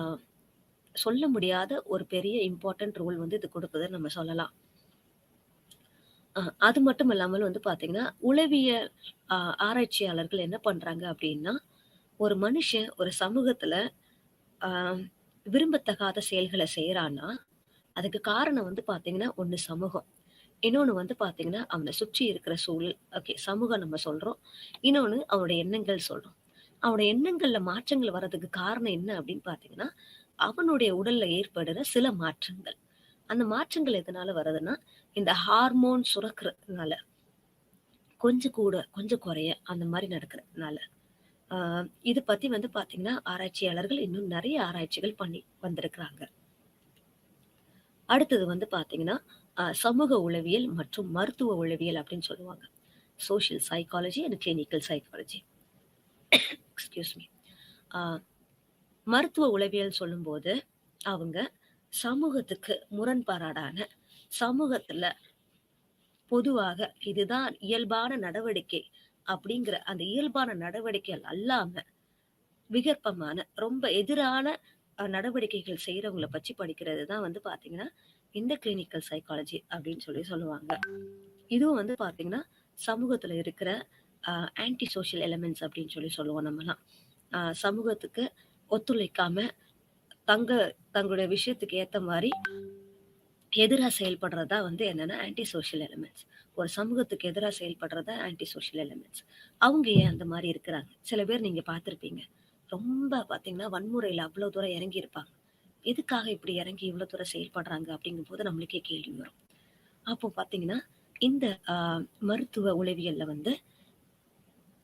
சொல்ல முடியாத ஒரு பெரிய இம்பார்ட்டன்ட் ரோல் வந்து இது குடுக்குதுன்னு நம்ம சொல்லலாம். அது மட்டும் இல்லாமல் வந்து பார்த்தீங்கன்னா, உளவியல் அ ஆராய்ச்சியாளர்கள் என்ன பண்றாங்க அப்படின்னா, ஒரு மனுஷன் ஒரு சமூகத்துல அ விரும்பத்தகாத செயல்கள செய்றான்னா, அதுக்கு காரணம் வந்து பார்த்தீங்கன்னா, ஒண்ணு சமூகம். இன்னொன்னு வந்து பார்த்தீங்கன்னா, அவன சுற்றி இருக்கிற சூழல். ஓகே, சமூகம் நம்ம சொல்றோம். இன்னொன்னு அவனுடைய எண்ணங்கள் சொல்றோம். அவனுடைய எண்ணங்கள்ல மாற்றங்கள் வர்றதுக்கு காரணம் என்ன அப்படின்னு பார்த்தீங்கன்னா, அவனுடைய உடல்ல ஏற்படுற சில மாற்றங்கள். அந்த மாற்றங்கள் எதனால வருதுன்னா, இந்த ஹார்மோன் சுரக்கிறதுனால. கொஞ்சம் கூட, கொஞ்சம் குறைய அந்த மாரி நடக்கிறதுனால. ஆ இது பத்தி வந்து பார்த்தீங்கன்னா, ஆராய்ச்சியாளர்கள் இன்னும் நெறைய ஆராய்ச்சிகள் பண்ணி வந்திருக்கிறாங்க. அடுத்தது வந்து பார்த்தீங்கன்னா, சமூக உளவியல் மற்றும் மருத்துவ உளவியல் அப்படின்னு சொல்லுவாங்க. Social psychology and clinical psychology. Excuse me. ஆ மருத்துவ உளவியல் சொல்லும்போது, அவங்க சமூகத்துக்கு முரண்பாடான சமூகத்துல பொதுவாக இதுதான் இயல்பான நடவடிக்கை அப்படிங்கிற அந்த இயல்பான நடவடிக்கைகள் அல்லாம விகற்பமான, ரொம்ப எதிரான நடவடிக்கைகள் செய்றவங்கள பத்தி படிக்கிறது தான் வந்து பார்த்தீங்கன்னா, இந்த கிளினிக்கல் சைக்காலஜி அப்படின்னு சொல்லுவாங்க. இதுவும் வந்து பார்த்தீங்கன்னா, சமூகத்துல இருக்கிற அ ஆன்டி சோஷியல் எலிமெண்ட்ஸ் அப்படின்னு சொல்லுவோம் நம்மலாம். சமூகத்துக்கு ஒத்துழைக்காம, தங்க தங்களுடைய விஷயத்துக்கு ஏத்த மாரி எதிரா செயல்படுறது தான் வந்து என்னன்னா, ஆன்டி சோஷியல் எலிமெண்ட்ஸ். ஒரு சமூகத்துக்கு எதிரா செயல்படுறது தான் ஆன்டி சோஷியல் எலிமெண்ட்ஸ். அவங்க ஏன் அந்த மாரி இருக்கிறாங்க? சில பேர் நீங்க பார்த்திருப்பீங்க. ரொம்ப பார்த்தீங்கன்னா, வன்முறையில அவ்வளோ தூரம் இறங்கி இருப்பாங்க. எதுக்காக இப்படி இறங்கி இவ்வளோ தூரம் செயல்படுறாங்க? அப்படிங்கும்போது நம்மளுக்கே கேள்வி வரும். அப்போ பார்த்தீங்கன்னா, இந்த அ மருத்துவ உளவியல்ல வந்து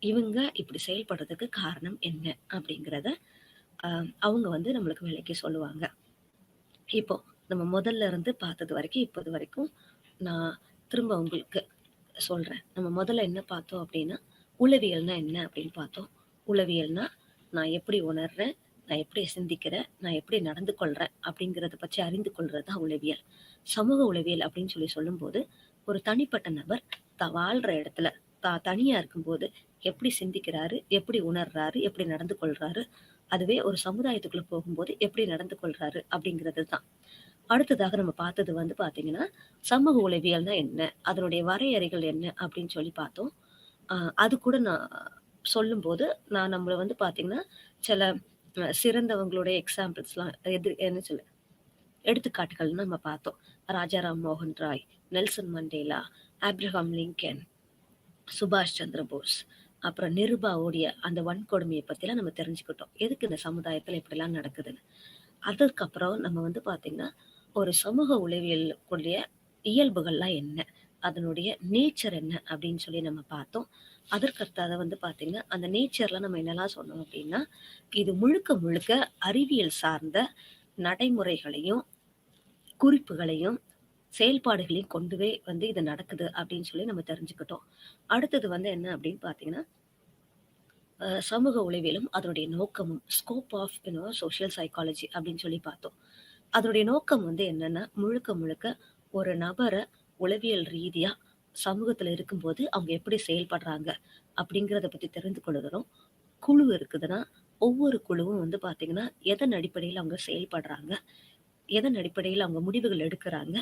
இவங்க இப்படி செயல்படுறதுக்கு காரணம் என்ன? அப்படிங்கிறத அ அவங்க வந்து நம்மளுக்கு விளக்கி சொல்லுவாங்க. இப்போ நம்ம முதல்ல இருந்து பார்த்தது வரைக்கும், இப்போது வரைக்கும் நான் திரும்ப உங்களுக்கு சொல்றேன். நம்ம முதல்ல என்ன பார்த்தோம் அப்படின்னா, உளவியல்னா என்ன அப்படின்னு பார்த்தோம். உளவியல்னா, நான் எப்படி உணர்றேன்? நான் எப்படி சிந்திக்கிறேன்? நான் எப்படி நடந்து கொள்றேன்? அப்படிங்கிறத பற்றி அறிந்து கொள்றது தான் உளவியல். சமூக உளவியல் அப்படின்னு சொல்லும்போது, ஒரு தனிப்பட்ட நபர் வாழ்ற இடத்துல தனியா இருக்கும்போது எப்படி சிந்திக்கிறாரு? எப்படி உணர்றாரு? எப்படி நடந்து கொள்றாரு? அதுவே ஒரு சமுதாயத்துக்குள்ள போகும்போது எப்படி நடந்து கொள்றாரு? அப்படிங்கிறது தான். அடுத்ததாக நம்ம பார்த்தது வந்து பார்த்தீங்கன்னா, சமூக உளவியல்னா என்ன? அதனுடைய வரையறைகள் என்ன? அப்படின்னு பார்த்தோம். அ அது கூட நான் சொல்லும்போது, நான் நம்மள வந்து பார்த்தீங்கன்னா, சில சிறந்தவங்களுடைய எக்ஸாம்பிள்ஸ்லாம் என்ன சொல்ல எடுத்துக்காட்டுகள் நம்ம பார்த்தோம். ராஜாராம் மோகன் Rai, Nelson Mandela, Abraham Lincoln, சுபாஷ் சந்திர போஸ், அப்புறம் நிருபாவுடைய அந்த வன்கொடுமைய பத்திலாம் நம்ம தெரிஞ்சுக்கிட்டோம். எதுக்கு இந்த சமுதாயத்துல இப்படிலாம் நடக்குதுன்னு. அதற்கப்புறம் நம்ம வந்து பார்த்தீங்கன்னா, ஒரு சமூக உளவியல் கூடிய இயல்புகள்லாம் என்ன? அதனுடைய நேச்சர் என்ன? அப்படின்னு நம்ம பார்த்தோம். அதற்கடுத்தது வந்து பார்த்தீங்கன்னா, அந்த நேச்சர்ல நம்ம என்னலாம் சொன்னோம் அப்படின்னா, இது முழுக்க முழுக்க அறிவியல் சார்ந்த நடைமுறைகளையும், குறிப்புகளையும், செயல்பாடுகளையும் கொண்டுவே வந்து இது நடக்குது அப்படின்னு நம்ம தெரிஞ்சுக்கிட்டோம். அடுத்தது வந்து என்ன அப்படின்னு பார்த்தீங்கன்னா, சமூக உளவியலும் அதனுடைய நோக்கமும் ஸ்கோப் ஆஃப் சோஷியல் சைக்காலஜி அப்படின்னு பார்த்தோம். அதனுடைய நோக்கம் வந்து என்னன்னா, முழுக்க முழுக்க ஒரு நபர உளவியல் ரீதியா சமூகத்துல இருக்கும்போது அவங்க எப்படி செயல்படுறாங்க அப்படிங்கிறத பத்தி தெரிந்து கொள்ளுகிறோம். குழு இருக்குதுன்னா, ஒவ்வொரு குழுவும் வந்து பார்த்தீங்கன்னா, எதன் அடிப்படையில அவங்க செயல்படுறாங்க? எதன் அடிப்படையில அவங்க முடிவுகள் எடுக்குறாங்க?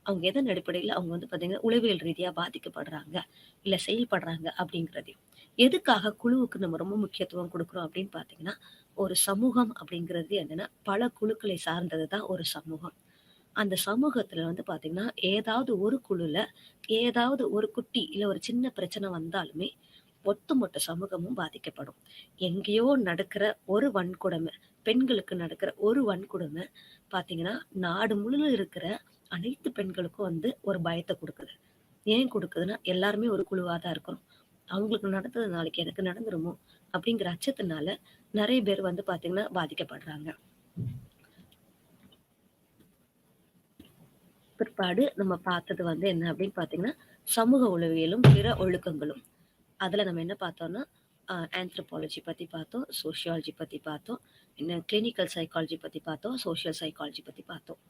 அவங்க எதன் அடிப்படையில அவங்க வந்து பார்த்தீங்கன்னா, உளவியல் ரீதியா பாதிக்கப்படுறாங்க, இல்ல செயல்படுறாங்க அப்படிங்கிறதையும். எதுக்காக குழுவுக்கு நம்ம ரொம்ப முக்கியத்துவம் குடுக்குறோம் அப்படின்னு பார்த்தீங்கன்னா, ஒரு சமூகம் அப்படிங்கிறது என்னன்னா, பல குழுக்களை சார்ந்தது தான் ஒரு சமூகம். அந்த சமூகத்துல வந்து பார்த்தீங்கன்னா, ஏதாவது ஒரு குழுல, ஏதாவது ஒரு குட்டி இல்ல ஒரு சின்ன பிரச்சனை வந்தாலுமே, ஒட்டுமொத்த சமூகமும் பாதிக்கப்படும். எங்கேயோ நடக்கிற ஒரு வன்கொடுமை, பெண்களுக்கு நடக்கிற ஒரு வன்கொடுமை பார்த்தீங்கன்னா, நாடு முழுவதும் இருக்கிற அனைத்து பெண்களுக்கும் வந்து ஒரு பயத்த குடுக்குது. ஏன் குடுக்குதுன்னா, எல்லாருமே ஒரு குழுவா தான் இருக்கிறோம். அவங்களுக்கு நடந்தது நாளைக்கு எனக்கு நடந்துருமோ? அப்படிங்கிற அச்சத்தினால நெறைய பேர் வந்து பார்த்தீங்கன்னா, பாதிக்கப்படுறாங்க. பிற்பாடு நம்ம பார்த்தது வந்து என்ன அப்படின்னு பார்த்தீங்கன்னா, சமூக உளவியலும், பிற ஒழுக்கங்களும். அதுல நம்ம என்ன பார்த்தோம்னா, ஆந்த்ரோபாலஜி பத்தி பார்த்தோம், சோசியாலஜி பத்தி பார்த்தோம், இன்னும் கிளினிக்கல் சைக்காலஜி பத்தி பார்த்தோம், சோஷியல் சைக்காலஜி பத்தி பார்த்தோம்.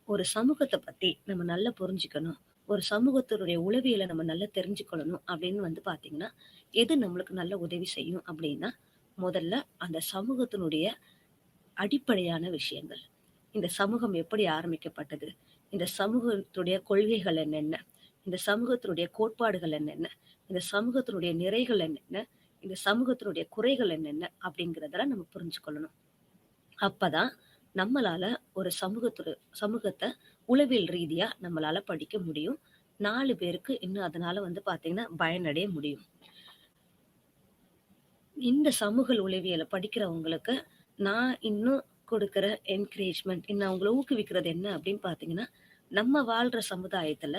ஒரு சமூகத்த பத்தி நம்ம நல்லா புரிஞ்சுக்கணும். ஒரு சமூகத்தினுடைய உளவியல நம்ம நல்லா தெரிஞ்சுக்கொள்ளணும் அப்படின்னு வந்து பார்த்தீங்கன்னா, எது நம்மளுக்கு நல்ல உதவி செய்யும் அப்படின்னா, முதல்ல அந்த சமூகத்தினுடைய அடிப்படையான விஷயங்கள். இந்த சமூகம் எப்படி ஆரம்பிக்கப்பட்டது? இந்த சமூகத்துடைய கொள்கைகள் என்னென்ன? இந்த சமூகத்தினுடைய கோட்பாடுகள் என்னென்ன? இந்த சமூகத்தினுடைய நிறைகள் என்னென்ன? இந்த சமூகத்தினுடைய குறைகள் என்னென்ன? அப்படிங்கிறதெல்லாம் நம்ம புரிஞ்சுக்கொள்ளணும். அப்பதான் நம்மளால ஒரு சமூகத்த உளவியல் ரீதியா நம்மளால படிக்க முடியும். 4 பேருக்கு இன்னும் அதனால வந்து பார்த்தீங்கன்னா, பயனடைய முடியும். இந்த சமூக உளவியல படிக்கிறவங்களுக்கு, நான் இன்னும் கொடுக்கிற என்கரேஜ்மென்ட், இன்னும் அவங்கள ஊக்குவிக்கிறது என்ன அப்படின்னு பார்த்தீங்கன்னா, நம்ம வாழ்ற சமுதாயத்துல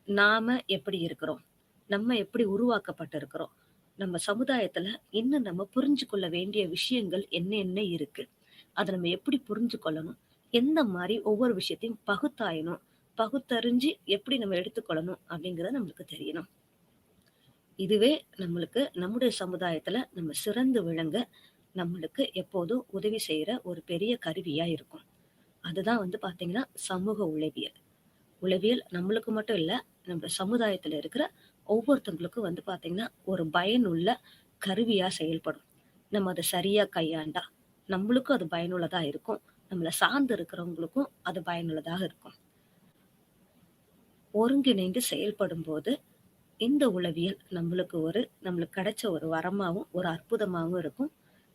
நாம எப்படி இருக்கிறோம்? நம்ம எப்படி உருவாக்கப்பட்டிருக்கிறோம்? நம்ம சமுதாயத்துல இன்னும் நம்ம புரிஞ்சு கொள்ள வேண்டிய விஷயங்கள் என்ன என்ன இருக்கு? அத நம்ம எப்படி புரிஞ்சு கொள்ளணும்? எந்த மாரி ஒவ்வொரு விஷயத்தையும் பகுத்தாயணும்? பகுத்தறிஞ்சு எப்படி நம்ம எடுத்துக்கொள்ளணும்? அப்படிங்கிறது நம்மளுக்கு தெரியணும். இதுவே நம்மளுக்கு நம்முடைய சமுதாயத்துல நம்ம சிறந்து விளங்க நம்மளுக்கு எப்போதும் உதவி செய்யற ஒரு பெரிய கருவியா இருக்கும். அதுதான் வந்து பார்த்தீங்கன்னா, சமூக உளவியல். உளவியல் நம்மளுக்கு மட்டும் இல்ல, நம்ம சமுதாயத்துல இருக்கிற ஒவ்வொருத்தவங்களுக்கும் வந்து பார்த்தீங்கன்னா, ஒரு பயனுள்ள கருவியா செயல்படும். நம்ம அத சரியா கையாண்டா, நம்மளுக்கும் அது பயனுள்ளதா இருக்கும். நம்மள சார்ந்து இருக்கிறவங்களுக்கும் அது பயனுள்ளதாக இருக்கும். ஒருங்கிணைந்து செயல்படும்போது, இந்த உளவியல் நம்மளுக்கு கிடைச்ச ஒரு வரமாவும், ஒரு அற்புதமாவும் இருக்கும்.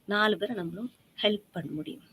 4 பேர நம்மளும் ஹெல்ப் பண்ண முடியும்.